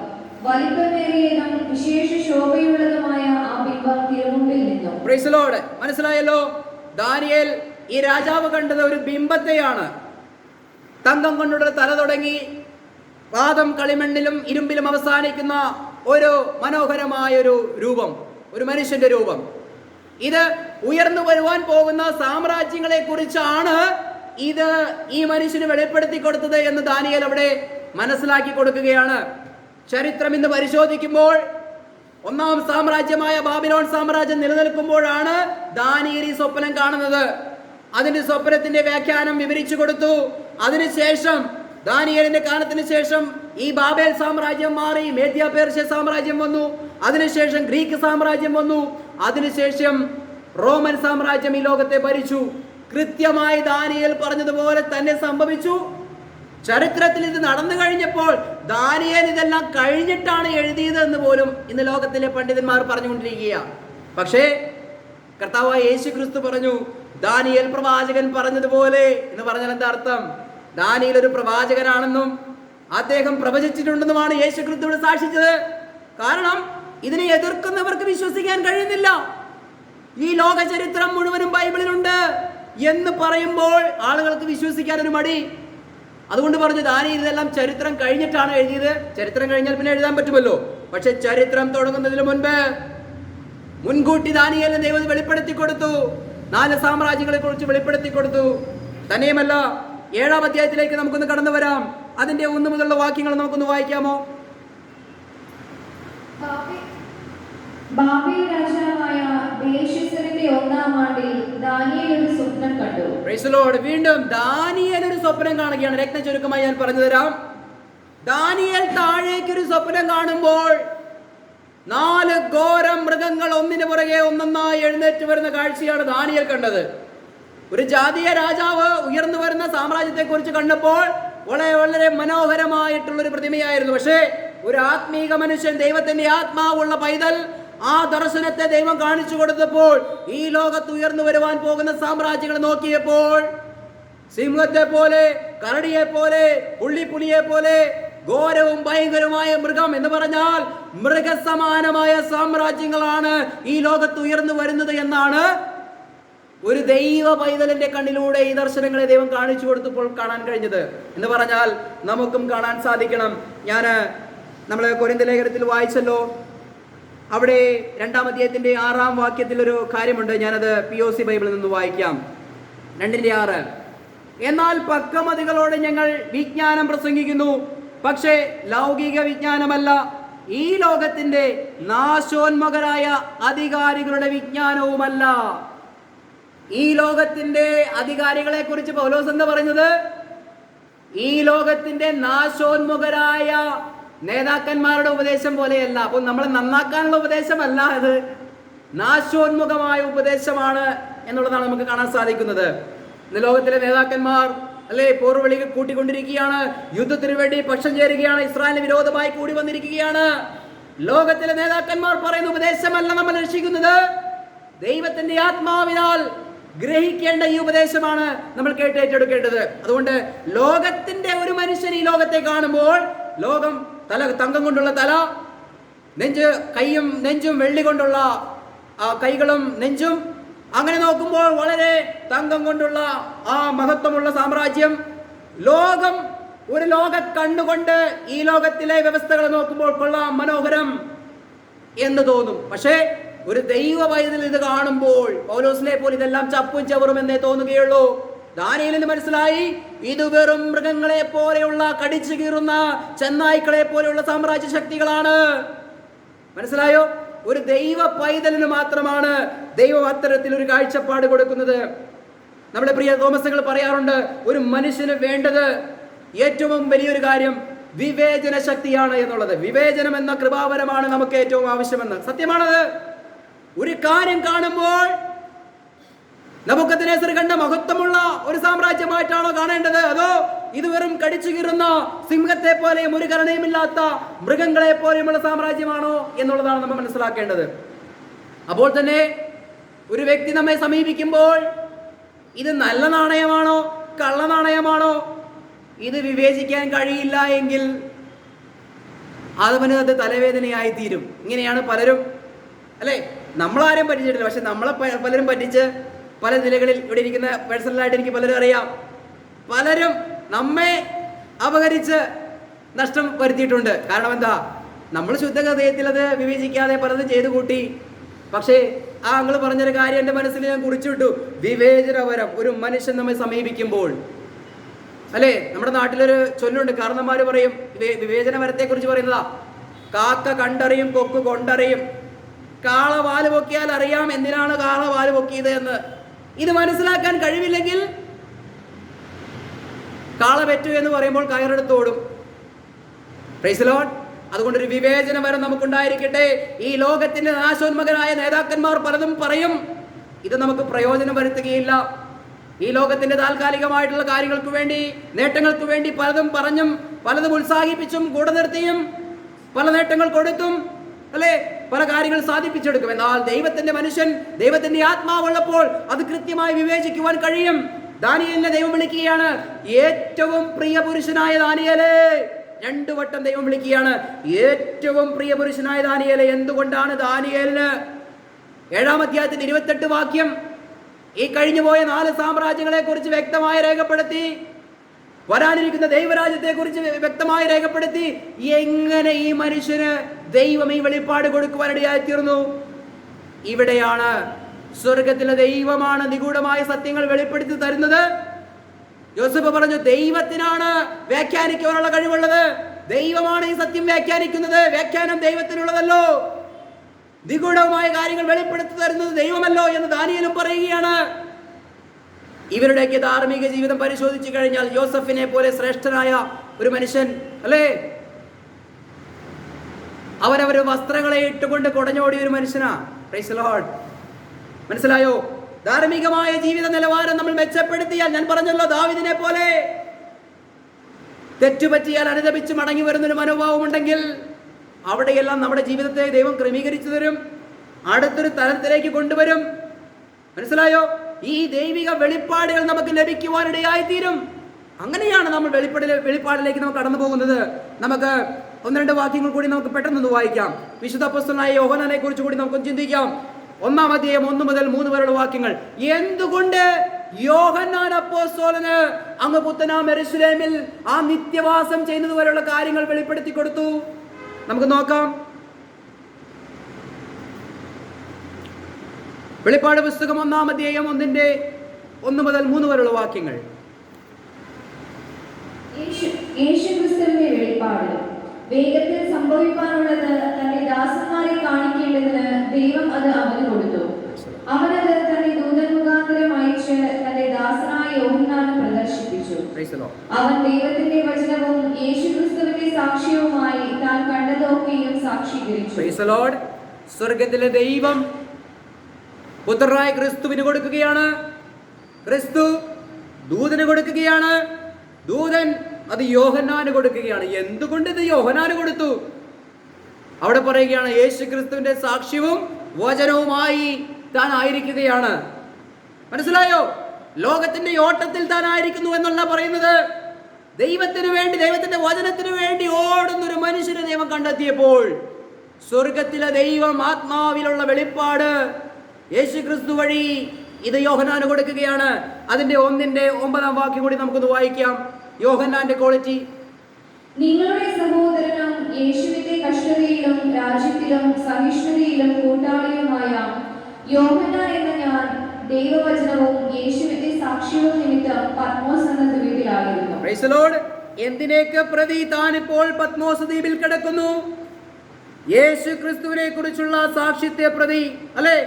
വലിപ്പമേറിയതും വിശേഷ ശോഭയുള്ളതുമായ ആ ബിംബം തിരുമുമ്പിൽ നിന്നു. Price the Lord. മനസ്സിലായല്ലോ? ദാനിയേൽ ഈ രാജാവ് കണ്ടത് ഒരു ബിംബത്തെയാണ്. തങ്കം കൊണ്ടുള്ള തല തുടങ്ങി പാദം കളിമണ്ണിലും ഇരുമ്പിലും അവസാനിക്കുന്ന ഒരു മനോഹരമായ ഒരു രൂപം, ഒരു മനുഷ്യന്റെ രൂപം. ഇത് ഉയർന്നു വരുവാൻ പോകുന്ന സാമ്രാജ്യങ്ങളെ കുറിച്ചാണ് ഇത് ഈ മനുഷ്യന് വെളിപ്പെടുത്തി കൊടുത്തത് എന്ന് ദാനിയേൽ അവിടെ മനസ്സിലാക്കി കൊടുക്കുകയാണ്. ചരിത്രം ഇന്ന് പരിശോധിക്കുമ്പോൾ 1-ാം സാമ്രാജ്യമായ ബാബിലോൺ സാമ്രാജ്യം നിലനിൽക്കുമ്പോഴാണ് ദാനിയേൽ ഈ സ്വപ്നം കാണുന്നത്. അതിന്റെ സ്വപ്നത്തിന്റെ വ്യാഖ്യാനം വിവരിച്ചു കൊടുത്തു. അതിനുശേഷം ദാനിയേലിന്റെ കാലത്തിന് ശേഷം ഈ ബാബേൽ സാമ്രാജ്യം മാറി, മേദ്യ പേർഷ്യ സാമ്രാജ്യം വന്നു. അതിനുശേഷം ഗ്രീക്ക് സാമ്രാജ്യം വന്നു. അതിനുശേഷം റോമൻ സാമ്രാജ്യം ഈ ലോകത്തെ ഭരിച്ചു. കൃത്യമായി ദാനിയേൽ പറഞ്ഞതുപോലെ തന്നെ സംഭവിച്ചു. ചരിത്രത്തിൽ ഇത് നടന്നു കഴിഞ്ഞപ്പോൾ ദാനിയേൽ ഇതെല്ലാം കഴിഞ്ഞിട്ടാണ് എഴുതിയത് എന്ന് പോലും ഇന്ന് ലോകത്തിലെ പണ്ഡിതന്മാർ പറഞ്ഞുകൊണ്ടിരിക്കുകയാണ്. പക്ഷേ കർത്താവായ യേശു ക്രിസ്തു പറഞ്ഞു, ദാനിയേൽ പ്രവാചകൻ പറഞ്ഞതുപോലെ എന്ന് പറഞ്ഞാൽ എന്താ അർത്ഥം? ദാനിയേൽ ഒരു പ്രവാചകനാണെന്നും അദ്ദേഹം പ്രവചിച്ചിട്ടുണ്ടെന്നുമാണ് യേശു ക്രിസ്തുവിടെ സാക്ഷിച്ചത്. കാരണം ഇതിനെ എതിർക്കുന്നവർക്ക് വിശ്വസിക്കാൻ കഴിയുന്നില്ല. ഈ ലോക ചരിത്രം മുഴുവനും ബൈബിളിലുണ്ട് എന്ന് പറയുമ്പോൾ ആളുകൾക്ക് വിശ്വസിക്കാൻ ഒരു മടി. അതുകൊണ്ട് പറഞ്ഞു, ദാനിയേൽ ഇതെല്ലാം ചരിത്രം കഴിഞ്ഞിട്ടാണ് എഴുതിയത്. ചരിത്രം കഴിഞ്ഞാൽ പിന്നെ എഴുതാൻ പറ്റുമല്ലോ. പക്ഷെ ചരിത്രം തുടങ്ങുന്നതിന് മുൻപ് മുൻകൂട്ടി ദാനിയേലിന് ദൈവം വെളിപ്പെടുത്തി കൊടുത്തു. 4 സാമ്രാജ്യങ്ങളെ കുറിച്ച് വെളിപ്പെടുത്തി കൊടുത്തു. തന്നെയുമല്ല, 7-ാം അധ്യായത്തിലേക്ക് നമുക്കൊന്ന് കടന്നു വരാം. അതിന്റെ 1 മുതലുള്ള വാക്യങ്ങൾ നമുക്കൊന്ന് വായിക്കാമോ? ബാബേൽ രാജാവായ വർഷമായ ബേൽഷസ്സറിന്റെ 1-ാം ആണ്ടിൽ ദാനിയേൽ ഒരു സ്വപ്നം കണ്ടു. Price the Lord. വീണ്ടും ദാനിയേൽ ഒരു സ്വപ്നം കാണുകയാണ്. രത്ന ചുരുക്കമായി ഞാൻ പറഞ്ഞു തരാം. ദാനിയേൽ താഴേക്ക് ഒരു സ്വപ്നം കാണുമ്പോൾ 4 ഘോരം മൃഗങ്ങൾ ഒന്നിനു പുറകെ ഒന്നൊന്നായി എഴുന്നേറ്റ് വരുന്ന കാഴ്ചയാണ് ദാനിയേൽ കണ്ടത്. ഒരു ജാതീയ രാജാവ് ഉയർന്നു വരുന്ന സാമ്രാജ്യത്തെ കുറിച്ച് കണ്ടപ്പോൾ വളരെ വളരെ മനോഹരമായിട്ടുള്ള ഒരു പ്രതിമയായിരുന്നു. പക്ഷേ ഒരു ആത്മീക മനുഷ്യൻ, ദൈവത്തിന്റെ ആത്മാവുള്ള പൈതൽ, ആ ദർശനത്തെ ദൈവം കാണിച്ചു കൊടുത്തപ്പോൾ ഈ ലോകത്ത് ഉയർന്നു വരുവാൻ പോകുന്ന സാമ്രാജ്യങ്ങൾ നോക്കിയപ്പോൾ സിംഹത്തെ പോലെ, കരടിയെ പോലെ, പുള്ളിപ്പുലിയെ പോലെ ഘോരവും ഭയങ്കരമായ മൃഗം എന്ന് പറഞ്ഞാൽ മൃഗസമാനമായ സാമ്രാജ്യങ്ങളാണ് ഈ ലോകത്ത് ഉയർന്നു വരുന്നത് എന്നാണ് ഒരു ദൈവ പൈതലിന്റെ കണ്ണിലൂടെ ഈ ദർശനങ്ങളെ ദൈവം കാണിച്ചു കൊടുത്തപ്പോൾ കാണാൻ കഴിഞ്ഞത് എന്ന് പറഞ്ഞാൽ നമുക്കും കാണാൻ സാധിക്കണം. നമ്മൾ കൊരിന്ത്യർ ലേഖനത്തിൽ വായിച്ചല്ലോ, അവിടെ 2-ാം അധ്യായത്തിന്റെ 6-ാം വാക്യത്തിൽ ഒരു കാര്യമുണ്ട്. ഞാനത് POC ബൈബിളിൽ നിന്ന് വായിക്കാം. 2:6. എന്നാൽ പക്വമതികളോട് ഞങ്ങൾ വിജ്ഞാനം പ്രസംഗിക്കുന്നു, പക്ഷേ ലൗകിക വിജ്ഞാനമല്ല, ഈ ലോകത്തിന്റെ നാശോന്മുഖരായ അധികാരികളുടെ വിജ്ഞാനവുമല്ല. ഈ ലോകത്തിന്റെ അധികാരികളെ കുറിച്ച് പൗലോസ് എന്താ പറഞ്ഞത്? ഈ ലോകത്തിന്റെ നാശോന്മുഖരായ നേതാക്കന്മാരുടെ ഉപദേശം പോലെയല്ല. അപ്പോൾ നമ്മളെ നന്നാക്കാനുള്ള ഉപദേശമല്ല, ഇത് നാശോന്മുഖമായ ഉപദേശമാണ് എന്നുള്ളതാണ് നമുക്ക് കാണാൻ സാധിക്കുന്നത്. ഇന്ന് ലോകത്തിലെ നേതാക്കന്മാർ പോർവിളി കൂട്ടിക്കൊണ്ടിരിക്കുകയാണ്, യുദ്ധത്തിന് വേണ്ടി പക്ഷം ചേരുകയാണ്, ഇസ്രായേലിന് വിരോധമായി കൂടി വന്നിരിക്കുകയാണ്. ലോകത്തിലെ നേതാക്കന്മാർ പറയുന്ന ഉപദേശമല്ല നമ്മൾ രക്ഷിക്കുന്നത്. ദൈവത്തിന്റെ ആത്മാവിനാൽ ഗ്രഹിക്കേണ്ട ഈ ഉപദേശമാണ് നമ്മൾ കേട്ടേറ്റെടുക്കേണ്ടത്. അതുകൊണ്ട് ലോകത്തിന്റെ ഒരു മനുഷ്യൻ ഈ ലോകത്തെ കാണുമ്പോൾ, ലോകം തങ്കം കൊണ്ടുള്ള തല, കൈയും നെഞ്ചും വെള്ളി കൊണ്ടുള്ള കൈകളും നെഞ്ചും, അങ്ങനെ നോക്കുമ്പോൾ വളരെ തങ്കം കൊണ്ടുള്ള ആ മഹത്വമുള്ള സാമ്രാജ്യം, ലോകം ഒരു ലോക കണ്ണുകൊണ്ട് ഈ ലോകത്തിലെ വ്യവസ്ഥകൾ നോക്കുമ്പോൾ കൊള്ളാം, മനോഹരം എന്ന് തോന്നും. പക്ഷേ ഒരു ദൈവ പൈതൽ ഇത് കാണുമ്പോൾ പൗലോസിനെ പോലെ ഇതെല്ലാം ചപ്പും ചവറും എന്നേ തോന്നുകയുള്ളൂ. ദാനിയേലിന് മനസ്സിലായി, ഇത് വെറും മൃഗങ്ങളെ പോലെയുള്ള, കടിച്ചു കീറുന്ന ചെന്നായ്ക്കളെ പോലെയുള്ള സാമ്രാജ്യ ശക്തികളാണ്. മനസ്സിലായോ? ഒരു ദൈവ പൈതലിന് മാത്രമാണ് ദൈവം അത്തരത്തിൽ ഒരു കാഴ്ചപ്പാട് കൊടുക്കുന്നത്. നമ്മുടെ പ്രിയ തോമസുകൾ പറയാറുണ്ട്, ഒരു മനുഷ്യന് വേണ്ടത് ഏറ്റവും വലിയൊരു കാര്യം വിവേചന ശക്തിയാണ് എന്നുള്ളത്. വിവേചനം എന്ന കൃപാവരമാണ് നമുക്ക് ഏറ്റവും ആവശ്യമെന്ന്. സത്യമാണത്. ഒരു കാര്യം കാണുമ്പോൾ നബൂഖദ്നേസർ കണ്ട മഹത്വമുള്ള ഒരു സാമ്രാജ്യമായിട്ടാണോ കാണേണ്ടത്, അതോ ഇത് വെറും കടിച്ചു കീറുന്ന സിംഹത്തെ പോലെയും ഒരു കരുണയുമില്ലാത്ത മൃഗങ്ങളെ പോലെയുമുള്ള സാമ്രാജ്യമാണോ എന്നുള്ളതാണ് നമ്മൾ മനസ്സിലാക്കേണ്ടത്. അപ്പോൾ തന്നെ ഒരു വ്യക്തി നമ്മെ സമീപിക്കുമ്പോൾ ഇത് നല്ല നാണയമാണോ കള്ള നാണയമാണോ ഇത് വിവേചിക്കാൻ കഴിയില്ല എങ്കിൽ അത് തലവേദനയായി തീരും. ഇങ്ങനെയാണ് പലരും, അല്ലേ? നമ്മളാരും പറ്റിച്ചിട്ടില്ല, പക്ഷെ നമ്മളെ പലരും പറ്റിച്ച് പല നിലകളിൽ ഇവിടെ ഇരിക്കുന്ന പേഴ്സണലായിട്ട് എനിക്ക് പലരും അറിയാം. പലരും നമ്മെ അപഹരിച്ച് നഷ്ടം വരുത്തിയിട്ടുണ്ട്. കാരണം എന്താ? നമ്മൾ ശുദ്ധ ഹൃദയത്തിൽ അത് വിവേചിക്കാതെ പലതും ചെയ്തു കൂട്ടി. പക്ഷേ ആ അങ്ങൾ പറഞ്ഞൊരു കാര്യം എൻ്റെ മനസ്സിൽ ഞാൻ കുറിച്ചിട്ടു. വിവേചനപരം ഒരു മനുഷ്യൻ നമ്മെ സമീപിക്കുമ്പോൾ, അല്ലേ? നമ്മുടെ നാട്ടിലൊരു ചൊല്ലുണ്ട്, കാരണന്മാർ പറയും, വിവേചനപരത്തെ കുറിച്ച് പറയുന്നതാ, കാക്ക കണ്ടറിയും കൊക്ക് കൊണ്ടറിയും. കാള വാല് പൊക്കിയാൽ അറിയാം എന്തിനാണ് കാള വാല് പൊക്കിയത് എന്ന്. ഇത് മനസ്സിലാക്കാൻ കഴിവില്ലെങ്കിൽ കാള പെറ്റു എന്ന് പറയുമ്പോൾ കയറെടുത്തോടും. Price the Lord. അതുകൊണ്ടൊരു വിവേചനം വരെ നമുക്കുണ്ടായിരിക്കട്ടെ. ഈ ലോകത്തിന്റെ നാശോന്മുഖരായ നേതാക്കന്മാർ പലതും പറയും, ഇത് നമുക്ക് പ്രയോജനം വരുത്തുകയില്ല. ഈ ലോകത്തിന്റെ താൽക്കാലികമായിട്ടുള്ള കാര്യങ്ങൾക്ക് വേണ്ടി, നേട്ടങ്ങൾക്ക് വേണ്ടി പലതും പറഞ്ഞും പലതും ഉത്സാഹിപ്പിച്ചും കൂടെ നിർത്തിയും പല നേട്ടങ്ങൾ കൊടുത്തും, അല്ലെ, പല കാര്യങ്ങൾ സാധിപ്പിച്ചെടുക്കും. എന്നാൽ ദൈവത്തിന്റെ മനുഷ്യൻ, ദൈവത്തിന്റെ ആത്മാവുള്ളപ്പോൾ അത് കൃത്യമായി വിവേചിക്കുവാൻ കഴിയും. ദാനിയേലിനെ ദൈവം വിളിക്കുകയാണ്, ഏറ്റവും പ്രിയ പുരുഷനായ ദാനിയേലേ. 2 വട്ടം ദൈവം വിളിക്കുകയാണ്, ഏറ്റവും പ്രിയ പുരുഷനായ ദാനിയേലേ. എന്തുകൊണ്ടാണ് ദാനിയേലിന്? 7-ാം അധ്യായത്തിന്റെ 28 വാക്യം ഈ കഴിഞ്ഞുപോയ 4 സാമ്രാജ്യങ്ങളെ കുറിച്ച് വ്യക്തമായി രേഖപ്പെടുത്തി, വരാനിരിക്കുന്ന ദൈവരാജ്യത്തെ കുറിച്ച് വ്യക്തമായി രേഖപ്പെടുത്തി. എങ്ങനെ ഈ മനുഷ്യന് ദൈവം ഈ വെളിപ്പാട് കൊടുക്കുവാനിടയായിത്തീർന്നു? ഇവിടെയാണ് സ്വർഗത്തിലെ ദൈവമാണ് നിഗൂഢമായ സത്യങ്ങൾ വെളിപ്പെടുത്തി തരുന്നത്. യോസേഫ് പറഞ്ഞു, ദൈവത്തിനാണ് വ്യാഖ്യാനിക്കുവാനുള്ള കഴിവുള്ളത്. ദൈവമാണ് ഈ സത്യം വ്യാഖ്യാനിക്കുന്നത്. വ്യാഖ്യാനം ദൈവത്തിനുള്ളതല്ലോ. നിഗൂഢമായ കാര്യങ്ങൾ വെളിപ്പെടുത്തി തരുന്നത് ദൈവമല്ലോ എന്ന് ദാനിയേലും പറയുകയാണ്. ഇവരുടെയൊക്കെ ധാർമ്മിക ജീവിതം പരിശോധിച്ചു കഴിഞ്ഞാൽ യോസഫിനെ പോലെ ശ്രേഷ്ഠനായ ഒരു മനുഷ്യൻ അല്ലേ, അവരവര് വസ്ത്രങ്ങളെ ഇട്ടുകൊണ്ട് കുടഞ്ഞോടിയ ഒരു മനുഷ്യനാ. Price the Lord. മനസ്സിലായോ? ധാർമ്മികമായ ജീവിത നിലവാരം നമ്മൾ മെച്ചപ്പെടുത്തിയാൽ, ഞാൻ പറഞ്ഞല്ലോ ദാവീദിനെ പോലെ തെറ്റുപറ്റിയാൽ അനുദപിച്ച് മടങ്ങി വരുന്നൊരു മനോഭാവം ഉണ്ടെങ്കിൽ അവിടെയെല്ലാം നമ്മുടെ ജീവിതത്തെ ദൈവം ക്രമീകരിച്ചു തരും, അടുത്തൊരു തലത്തിലേക്ക് കൊണ്ടുവരും. മനസ്സിലായോ? ഈ ദൈവിക വെളിപ്പാടുകൾ നമുക്ക് ലഭിക്കുവാനിടയായി തീരും. അങ്ങനെയാണ് നമ്മൾ വെളിപ്പാടിലേക്ക് നമുക്ക് കടന്നു പോകുന്നത്. നമുക്ക് ഒന്ന് രണ്ട് വാക്യങ്ങൾ കൂടി നമുക്ക് പെട്ടെന്ന് വായിക്കാം. വിശുദ്ധ അപ്പോസ്തലനായ യോഹന്നാനെ കുറിച്ച് കൂടി നമുക്ക് ചിന്തിക്കാം. 1-ാം അധ്യായം 1 മുതൽ 3 വരെയുള്ള വാക്യങ്ങൾ. എന്തുകൊണ്ട് യോഹന്നാൻ അപ്പോസ്തലന് അങ്ങ് പുത്തനാം യെരൂശലേമിൽ ആ നിത്യവാസം ചെയ്യുന്നത് വരെയുള്ള കാര്യങ്ങൾ വെളിപ്പെടുത്തി കൊടുത്തു? നമുക്ക് നോക്കാം. വെളിപ്പാട് പുസ്തകം 1-ാം അധ്യായം 1 മുതൽ 3 വരെയുള്ള വാക്യങ്ങൾ. യേശുക്രിസ്തുവിന്റെ വെളിപ്പാട്. വേഗത്തിൽ സംഭവിക്കാനുള്ളത് തന്റെ ദാസന്മാരെ കാണിക്കേണ്ടതിന് ദൈവം അത് അവന് കൊടുത്തു. അവനത് തന്റെ ദൂതൻ മുഖാന്തരം അയച്ച് തന്റെ ദാസനായ യോഹന്നാന് പ്രദർശിപ്പിച്ചു. അവൻ ദൈവത്തിന്റെ വചനവും യേശുക്രിസ്തുവിന്റെ സാക്ഷ്യവുമായി താൻ കണ്ടതൊക്കെയും സാക്ഷീകരിച്ചു. സ്വർഗത്തിലെ ദൈവം പുത്രനായ ക്രിസ്തുവിന് കൊടുക്കുകയാണ്, ക്രിസ്തു ദൂതന് കൊടുക്കുകയാണ്, ദൂതൻ അത് യോഹന്നാന് കൊടുക്കുകയാണ്. എന്തുകൊണ്ട് ഇത് യോഹന്നാന് കൊടുത്തു? അവിടെ പറയുകയാണ് യേശു ക്രിസ്തുവിന്റെ സാക്ഷ്യവും വചനവുമായി താൻ ആയിരിക്കുകയാണ്. മനസ്സിലായോ? ലോകത്തിന്റെ ഓട്ടത്തിൽ താൻ ആയിരിക്കുന്നു എന്നുള്ള പറയുന്നത്. ദൈവത്തിന് വേണ്ടി, ദൈവത്തിന്റെ വചനത്തിന് വേണ്ടി ഓടുന്നൊരു മനുഷ്യനെ ദൈവം കണ്ടെത്തിയപ്പോൾ സ്വർഗത്തിലെ ദൈവം ആത്മാവിലുള്ള വെളിപ്പാട് യേശു ക്രിസ്തു വഴി ഇത് യോഹന്നാന് കൊടുക്കുകയാണ്. അതിന്റെ 1-ാം വാക്യം കൂടി നമുക്കൊന്ന് വായിക്കാം. യോഹന്നാന്റെ ക്വാളിറ്റി. നിങ്ങളുടെ സഹോദരനും യേശുവിന്റെ കഷ്ടതയിലും രാജ്യത്തിലും സഹിഷ്ണുതയിലും കൂട്ടാളിയുമായ യോഹന്നാൻ എന്ന ഞാൻ ദൈവവചനവും യേശുവിന്റെ സാക്ഷ്യവും നിമിത്തം പത്മോസ് എന്ന ദ്വീപിലായിരുന്നു. Praise the Lord. എന്തിനേക്ക് പ്രതി താൻ ഇപ്പോൾ പത്മോസ് ദ്വീപിൽ കിടക്കുന്നു? യേശു ക്രിസ്തുവിനെ കുറിച്ചുള്ള സാക്ഷ്യത്തെ പ്രതി അല്ലേ?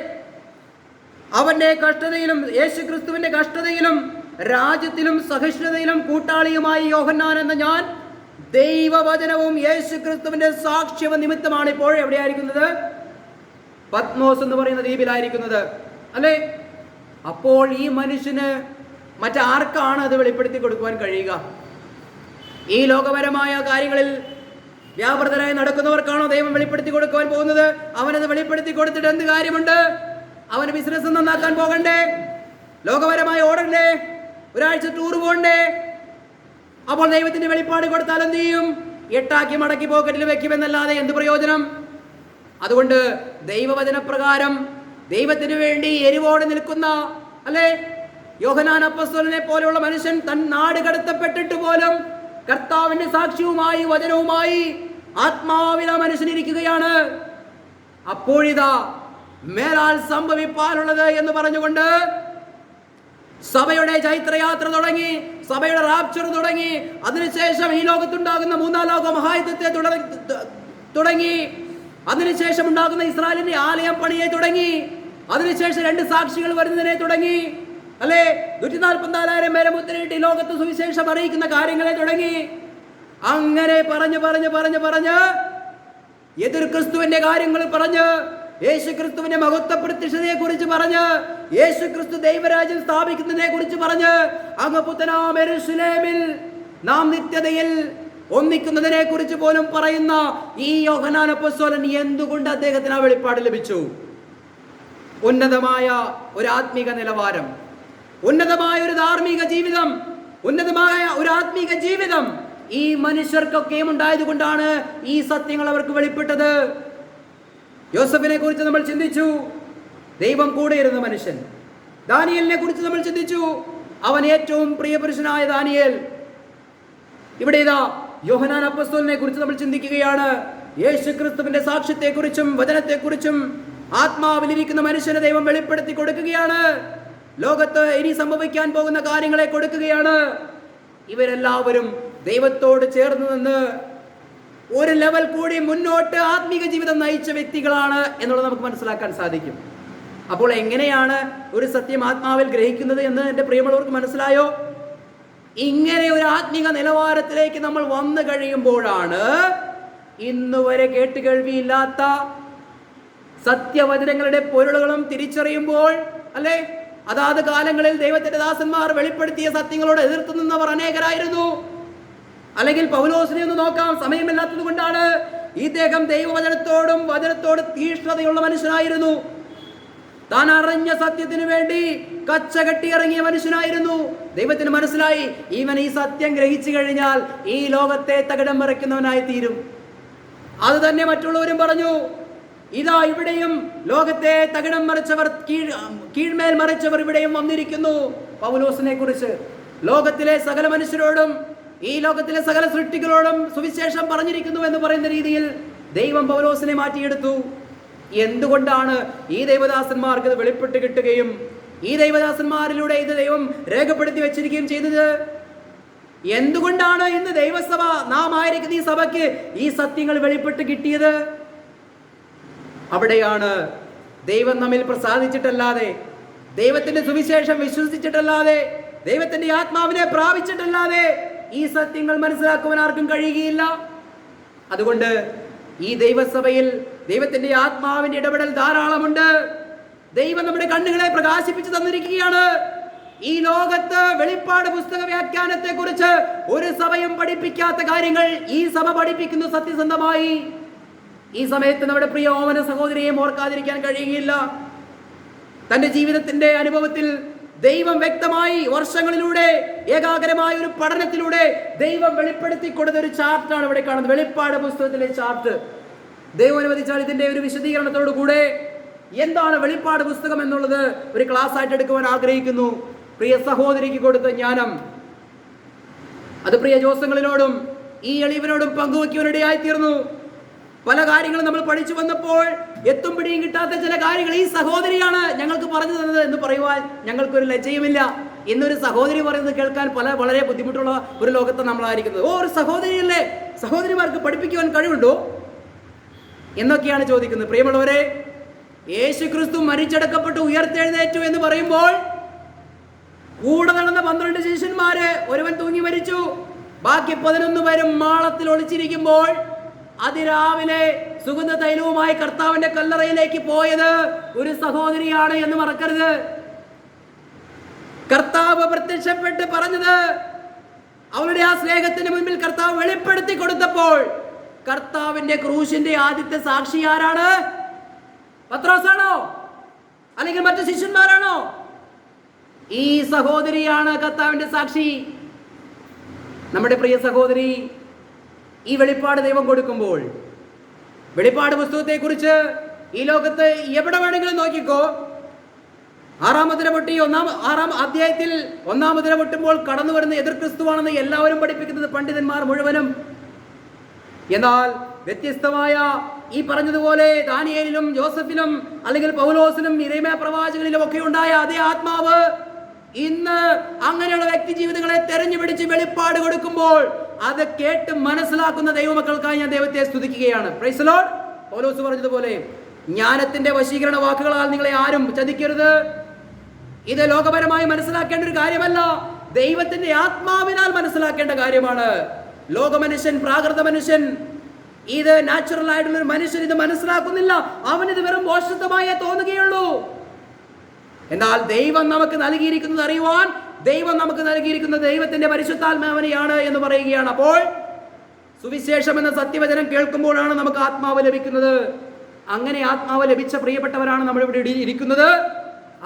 അവന്റെ കഷ്ടതയിലും, യേശു ക്രിസ്തുവിന്റെ കഷ്ടതയിലും രാജ്യത്തിലും സഹിഷ്ണുതയിലും കൂട്ടാളിയുമായി യോഹന്നാൻ എന്ന ഞാൻ ദൈവവചനവും യേശു ക്രിസ്തുവിന്റെ സാക്ഷ്യവും നിമിത്തമാണ് ഇപ്പോൾ എവിടെയായിരിക്കുന്നത്? പത്മോസ് എന്ന് പറയുന്ന ദ്വീപിലായിരിക്കുന്നത് അല്ലേ? അപ്പോൾ ഈ മനുഷ്യന് മറ്റാർക്കാണ് അത് വെളിപ്പെടുത്തി കൊടുക്കുവാൻ കഴിയുക? ഈ ലോകപരമായ കാര്യങ്ങളിൽ വ്യാപൃതരായി നടക്കുന്നവർക്കാണോ ദൈവം വെളിപ്പെടുത്തി കൊടുക്കുവാൻ പോകുന്നത്? അവനത് വെളിപ്പെടുത്തി കൊടുത്തിട്ട് എന്ത് കാര്യമുണ്ട്? അവന് ബിസിനസ് നന്നാക്കാൻ പോകണ്ടേ? ലോകപരമായി ഓടണ്ടേ? ഒരാഴ്ച ടൂർ പോകണ്ടേ? അപ്പോൾ ദൈവത്തിന്റെ വെളിപ്പാട് കൊടുത്താൽ എന്ത് ചെയ്യും? 8 മടക്കി പോക്കറ്റിൽ വെക്കുമെന്നല്ലാതെ എന്ത് പ്രയോജനം? അതുകൊണ്ട് ദൈവവചനപ്രകാരം ദൈവത്തിന് വേണ്ടി എരിവോടെ നിൽക്കുന്ന അല്ലേ യോഹന്നാൻ അപ്പോസ്തലനെ പോലെയുള്ള മനുഷ്യൻ തൻ നാട് കടത്തപ്പെട്ടിട്ട് പോലും കർത്താവിന്റെ സാക്ഷ്യവുമായി വചനവുമായി ആത്മാവിൽ ആ മനുഷ്യൻ ഇരിക്കുകയാണ്. അപ്പോഴിതാ മേലാൽ സംഭവിപ്പാനുള്ളത് എന്ന് പറഞ്ഞുകൊണ്ട് സഭയുടെ ചൈത്രയാത്ര തുടങ്ങി, സഭയുടെ റാപ്ചർ തുടങ്ങി, അതിനുശേഷം ഈ ലോകത്തുണ്ടാകുന്ന 3-ാം ലോക മഹായുദ്ധത്തെ തുടങ്ങി, അതിനുശേഷം ഉണ്ടാകുന്ന ഇസ്രായേലിന്റെ ആലയം പണിയെ തുടങ്ങി, അതിനുശേഷം 2 സാക്ഷികൾ വരുന്നതിനെ തുടങ്ങി അല്ലേ? 144,000 പേരെ മുദ്രയിട്ട് ഈ ലോകത്ത് സുവിശേഷം അറിയിക്കുന്ന കാര്യങ്ങളെ തുടങ്ങി. അങ്ങനെ പറഞ്ഞ് എതിർ ക്രിസ്തുവിന്റെ കാര്യങ്ങൾ പറഞ്ഞ്, യേശു ക്രിസ്തുവിന്റെ മഹത്വ പ്രത്യക്ഷതയെ കുറിച്ച് പറഞ്ഞ്, യേശു ക്രിസ്തു ദൈവരാജ്യം സ്ഥാപിക്കുന്നതിനെ കുറിച്ച് പറഞ്ഞ്, അങ്ങ് പുത്തനാം യെരൂശലേമിൽ നാം നിത്യതയിൽ ഒന്നിക്കുന്നതിനെ കുറിച്ച് പോലും പറയുന്ന ഈ യോഹന്നാൻ അപ്പോസ്തലൻ എന്തുകൊണ്ട് അദ്ദേഹത്തിന് ആ വെളിപ്പാട് ലഭിച്ചു? ഉന്നതമായ ഒരു ആത്മീക നിലവാരം, ഉന്നതമായ ഒരു ധാർമ്മിക ജീവിതം, ഉന്നതമായ ഒരു ആത്മീക ജീവിതം ഈ മനുഷ്യർക്കൊക്കെയും ഉണ്ടായത് കൊണ്ടാണ് ഈ സത്യങ്ങൾ അവർക്ക് വെളിപ്പെട്ടത്. യോസഫിനെ കുറിച്ച് നമ്മൾ ചിന്തിച്ചു, ദൈവം കൂടെയിരുന്ന മനുഷ്യൻ. ദാനിയേലിനെ കുറിച്ച് നമ്മൾ ചിന്തിച്ചു, അവൻ ഏറ്റവും പ്രിയപുരുഷനായ ദാനിയേൽ. ഇവിടെ ഇതാ യോഹന്നാൻ അപ്പോസ്തലനെ കുറിച്ച് നമ്മൾ ചിന്തിക്കുകയാണ്. യേശു ക്രിസ്തുവിന്റെ സാക്ഷ്യത്തെക്കുറിച്ചും വചനത്തെക്കുറിച്ചും ആത്മാവിലിരിക്കുന്ന മനുഷ്യനെ ദൈവം വെളിപ്പെടുത്തി കൊടുക്കുകയാണ്. ലോകത്ത് ഇനി സംഭവിക്കാൻ പോകുന്ന കാര്യങ്ങളെ കൊടുക്കുകയാണ്. ഇവരെല്ലാവരും ദൈവത്തോട് ചേർന്ന് നിന്ന് ഒരു ലെവൽ കൂടി മുന്നോട്ട് ആത്മീക ജീവിതം നയിച്ച വ്യക്തികളാണ് എന്നുള്ളത് നമുക്ക് മനസ്സിലാക്കാൻ സാധിക്കും. അപ്പോൾ എങ്ങനെയാണ് ഒരു സത്യം ആത്മാവിൽ ഗ്രഹിക്കുന്നത് എന്ന് എൻ്റെ പ്രിയമുള്ളവർക്ക് മനസ്സിലായോ? ഇങ്ങനെ ഒരു ആത്മീക നിലവാരത്തിലേക്ക് നമ്മൾ വന്നു കഴിയുമ്പോഴാണ് ഇന്നുവരെ കേട്ടുകേൾവിയില്ലാത്ത സത്യവചനങ്ങളുടെ പൊരുളുകളും തിരിച്ചറിയുമ്പോൾ, അല്ലെ, അതാത് കാലങ്ങളിൽ ദൈവത്തിന്റെ ദാസന്മാർ വെളിപ്പെടുത്തിയ സത്യങ്ങളോട് എതിർത്ത് നിന്നവർ അനേകരായിരുന്നു. അല്ലെങ്കിൽ പൗലോസിനെ ഒന്ന് നോക്കാം, സമയമില്ലാത്തത് കൊണ്ടാണ്. ഇദ്ദേഹം വചനത്തോട് തീഷ്ണതയുള്ള മനുഷ്യനായിരുന്നു. താൻ അറിഞ്ഞ സത്യത്തിന് വേണ്ടി കച്ചകെട്ടി ഇറങ്ങിയ മനുഷ്യനായിരുന്നു. ദൈവത്തിന് മനസ്സിലായി, ഇവൻ ഈ സത്യം ഗ്രഹിച്ചു കഴിഞ്ഞാൽ ഈ ലോകത്തെ തകിടം മറിക്കുന്നവനായി തീരും. അത് തന്നെ മറ്റുള്ളവരും പറഞ്ഞു. ഇതാ ഇവിടെയും ലോകത്തെ തകിടം മറിച്ചവർ, കീഴ്മേൽ മറിച്ചവർ ഇവിടെയും വന്നിരിക്കുന്നു. പൗലോസിനെ കുറിച്ച് ലോകത്തിലെ സകല മനുഷ്യരോടും ഈ ലോകത്തിലെ സകല സൃഷ്ടികളോടും സുവിശേഷം പറഞ്ഞിരിക്കുന്നു എന്ന് പറയുന്ന രീതിയിൽ ദൈവം പൗലോസിനെ മാറ്റിയെടുത്തു. എന്തുകൊണ്ടാണ് ഈ ദൈവദാസന്മാർക്ക് ഇത് വെളിപ്പെട്ട് കിട്ടുകയും ഈ ദൈവദാസന്മാരിലൂടെ ഇത് ദൈവം രേഖപ്പെടുത്തി വെച്ചിരിക്കുകയും ചെയ്തത്? എന്തുകൊണ്ടാണ് ഇന്ന് ദൈവസഭ, നാം ആയിരിക്കുന്ന ഈ സഭയ്ക്ക് ഈ സത്യങ്ങൾ വെളിപ്പെട്ട് കിട്ടിയത്? അവിടെയാണ് ദൈവം നമ്മിൽ പ്രസാദിച്ചിട്ടല്ലാതെ, ദൈവത്തിന്റെ സുവിശേഷം വിശ്വസിച്ചിട്ടല്ലാതെ, ദൈവത്തിന്റെ ആത്മാവിനെ പ്രാപിച്ചിട്ടല്ലാതെ ഈ സത്യങ്ങൾ മനസ്സിലാക്കുവാൻ ആർക്കും കഴിയുകയില്ല. അതുകൊണ്ട് ഈ ദൈവസഭയിൽ ദൈവത്തിന്റെ ആത്മാവിന്റെ ഇടപെടൽ ധാരാളമുണ്ട്. ദൈവം നമ്മുടെ കണ്ണുകളെ പ്രകാശിപ്പിച്ചു തന്നിരിക്കുകയാണ്. ഈ ലോകത്ത് വെളിപ്പാട് പുസ്തക വ്യാഖ്യാനത്തെ കുറിച്ച് ഒരു സഭയും പഠിപ്പിക്കാത്ത കാര്യങ്ങൾ ഈ സഭ പഠിപ്പിക്കുന്നു സത്യസന്ധമായി. ഈ സമയത്ത് നമ്മുടെ പ്രിയ ഓമന സഹോദരിയെയും ഓർക്കാതിരിക്കാൻ കഴിയുകയില്ല. തന്റെ ജീവിതത്തിന്റെ അനുഭവത്തിൽ ദൈവം വ്യക്തമായി വർഷങ്ങളിലൂടെ ഏകാഗ്രമായ ഒരു പഠനത്തിലൂടെ ദൈവം വെളിപ്പെടുത്തി കൊടുത്ത ഒരു ചാർട്ടാണ് ഇവിടെ കാണുന്നത്, വെളിപ്പാട് പുസ്തകത്തിലെ ചാർട്ട്. ദൈവം അനുവദിച്ചാൽ ഇതിന്റെ ഒരു വിശദീകരണത്തോടു കൂടെ എന്താണ് വെളിപ്പാട് പുസ്തകം എന്നുള്ളത് ഒരു ക്ലാസ് ആയിട്ട് എടുക്കുവാൻ ആഗ്രഹിക്കുന്നു. പ്രിയ സഹോദരിക്ക് കൊടുത്ത ജ്ഞാനം അത് പ്രിയ ജോസങ്ങളിനോടും ഈ എളിവനോടും പങ്കുവയ്ക്കുവാനിടയായി തീർന്നു. പല കാര്യങ്ങളും നമ്മൾ പഠിച്ചു വന്നപ്പോൾ എത്തും പിടിയും കിട്ടാത്ത ചില കാര്യങ്ങൾ ഈ സഹോദരിയാണ് ഞങ്ങൾക്ക് പറഞ്ഞു തന്നത് എന്ന് പറയുവാൻ ഞങ്ങൾക്കൊരു ലജ്ജയുമില്ല. ഇന്നൊരു സഹോദരി പറയുന്നത് കേൾക്കാൻ വളരെ ബുദ്ധിമുട്ടുള്ള ഒരു ലോകത്ത് നമ്മളായിരിക്കുന്നത്. ഒരു സഹോദരിയല്ലേ, സഹോദരിമാർക്ക് പഠിപ്പിക്കുവാൻ കഴിവുണ്ടോ എന്നൊക്കെയാണ് ചോദിക്കുന്നത്. പ്രിയമുള്ളവരെ, യേശു ക്രിസ്തു മരിച്ചടക്കപ്പെട്ടു ഉയർത്തെഴുന്നേറ്റു എന്ന് പറയുമ്പോൾ കൂടെ നടന്ന 12 ശിഷ്യന്മാര് ഒരുവൻ തൂങ്ങി മരിച്ചു, ബാക്കി 11 പേരും മാളത്തിൽ ഒളിച്ചിരിക്കുമ്പോൾ അതിരാവിലെ സുഗന്ധ തൈലവുമായി കർത്താവിന്റെ കല്ലറയിലേക്ക് പോയത് ഒരു സഹോദരിയാണ് എന്ന് മറക്കരുത്. കർത്താവ് പ്രത്യക്ഷപ്പെട്ട് പറഞ്ഞത്, അവളുടെ ആ സ്നേഹത്തിന് മുൻപിൽ കർത്താവ് വെളിപ്പെടുത്തി കൊടുത്തപ്പോൾ കർത്താവിന്റെ ക്രൂശിന്റെ ആദ്യത്തെ സാക്ഷി ആരാണ്? പത്രോസാണോ അല്ലെങ്കിൽ മറ്റു ശിഷ്യന്മാരാണോ? ഈ സഹോദരിയാണ് കർത്താവിന്റെ സാക്ഷി. നമ്മുടെ പ്രിയ സഹോദരി ഈ വെളിപ്പാട് ദൈവം കൊടുക്കുമ്പോൾ, വെളിപ്പാട് പുസ്തകത്തെ കുറിച്ച് ഈ ലോകത്ത് എവിടെ വേണമെങ്കിലും നോക്കിക്കോ, 6 മുദ്ര പൊട്ടി 6 അധ്യായത്തിൽ 1 മുദ്ര പൊട്ടുമ്പോൾ കടന്നു വരുന്ന എതിർ ക്രിസ്തുവാണെന്ന് എല്ലാവരും പഠിപ്പിക്കുന്നത് പണ്ഡിതന്മാർ മുഴുവനും. എന്നാൽ വ്യത്യസ്തമായ ഈ പറഞ്ഞതുപോലെ ദാനിയേലിലും ജോസഫിലും അല്ലെങ്കിൽ പൗലോസിനും യിരെമ്യാ പ്രവാചകനിലും ഒക്കെ ഉണ്ടായ അതേ ആത്മാവ് ഇന്ന് അങ്ങനെയുള്ള വ്യക്തി ജീവിതങ്ങളെ തെരഞ്ഞു പിടിച്ച് വെളിപ്പാട് കൊടുക്കുമ്പോൾ അത് കേട്ട് മനസ്സിലാക്കുന്ന ദൈവമക്കൾക്കായി ഞാൻ ദൈവത്തെ സ്തുതിക്കുകയാണ്. Praise the Lord. പൗലോസ് പറഞ്ഞതുപോലെ, ജ്ഞാനത്തിന്റെ വശീകരണ വാക്കുകളാൽ നിങ്ങളെ ആരും ചതിക്കരുത്. ഇത് ലോകപരമായി മനസ്സിലാക്കേണ്ട ഒരു കാര്യമല്ല, ദൈവത്തിന്റെ ആത്മാവിനാൽ മനസ്സിലാക്കേണ്ട കാര്യമാണ്. ലോകമനുഷ്യൻ, പ്രാകൃത മനുഷ്യൻ, ഇത് നാച്ചുറൽ ആയിട്ടുള്ള ഒരു മനുഷ്യൻ ഇത് മനസ്സിലാക്കുന്നില്ല. അവനിത് വെറും മോശത്തമായേ തോന്നുകയുള്ളൂ. എന്നാൽ ദൈവം നമുക്ക് നൽകിയിരിക്കുന്നത് അറിയുവാൻ ദൈവം നമുക്ക് നൽകിയിരിക്കുന്നത് ദൈവത്തിന്റെ പരിശുദ്ധാത്മാവിനെയാണ് എന്ന് പറയുകയാണ്. അപ്പോൾ സുവിശേഷം എന്ന സത്യവചനം കേൾക്കുമ്പോഴാണ് നമുക്ക് ആത്മാവ് ലഭിക്കുന്നത്. അങ്ങനെ ആത്മാവ് ലഭിച്ച പ്രിയപ്പെട്ടവരാണ് നമ്മൾ ഇവിടെ ഇരിക്കുന്നത്.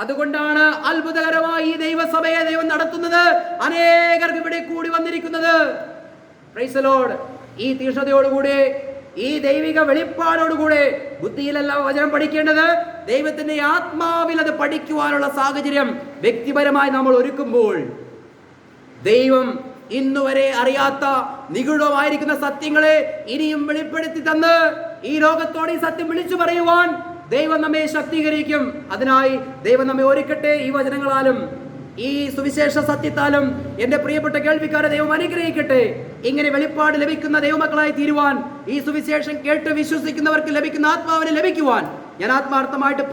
അതുകൊണ്ടാണ് അത്ഭുതകരമായി ഈ ദൈവസഭയെ ദൈവം നടത്തുന്നത്, അനേകർക്ക് ഇവിടെ കൂടി വന്നിരിക്കുന്നത്. Price the Lord. ഈ തീഷ്ണതയോടുകൂടി, ഈ ദൈവിക വെളിപ്പാടോടുകൂടെ ബുദ്ധിയിലല്ല വചനം പഠിക്കേണ്ടത്, ദൈവത്തിന്റെ ആത്മാവിൽ അത് പഠിക്കുവാനുള്ള സാഹചര്യം വ്യക്തിപരമായി നമ്മൾ ഒരുക്കുമ്പോൾ ദൈവം ഇന്നുവരെ അറിയാത്ത നിഗൂഢമായിരിക്കുന്ന സത്യങ്ങളെ ഇനിയും വെളിപ്പെടുത്തി തന്ന് ഈ ലോകത്തോട് ഈ സത്യം വിളിച്ചു പറയുവാൻ ദൈവം നമ്മെ ശക്തീകരിക്കും. അതിനായി ദൈവം നമ്മെ ഒരുക്കട്ടെ. ഈ വചനങ്ങളാലും ഈ സുവിശേഷ സത്യത്താലും എൻ്റെ പ്രിയപ്പെട്ട കേൾവിക്കാരെ ദൈവം അനുഗ്രഹിക്കട്ടെ. ഇങ്ങനെ വെളിപ്പാട് ലഭിക്കുന്ന ദൈവമക്കളായി തീരുവാൻ, ഈ സുവിശേഷം കേട്ട് വിശ്വസിക്കുന്നവർക്ക് ലഭിക്കുന്ന ആത്മാവിനെ ലഭിക്കുവാൻ ഞാൻ ആത്മാർത്ഥമായിട്ട്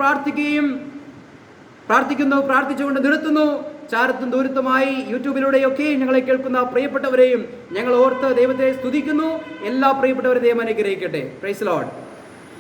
പ്രാർത്ഥിച്ചുകൊണ്ട് നിർത്തുന്നു. ചാരത്തും ദൂരത്തുമായി യൂട്യൂബിലൂടെയൊക്കെ ഞങ്ങളെ കേൾക്കുന്ന പ്രിയപ്പെട്ടവരെയും ഞങ്ങൾ ഓർത്ത് ദൈവത്തെ സ്തുതിക്കുന്നു. എല്ലാ പ്രിയപ്പെട്ടവരെയും ദൈവം അനുഗ്രഹിക്കട്ടെ. Praise Lord.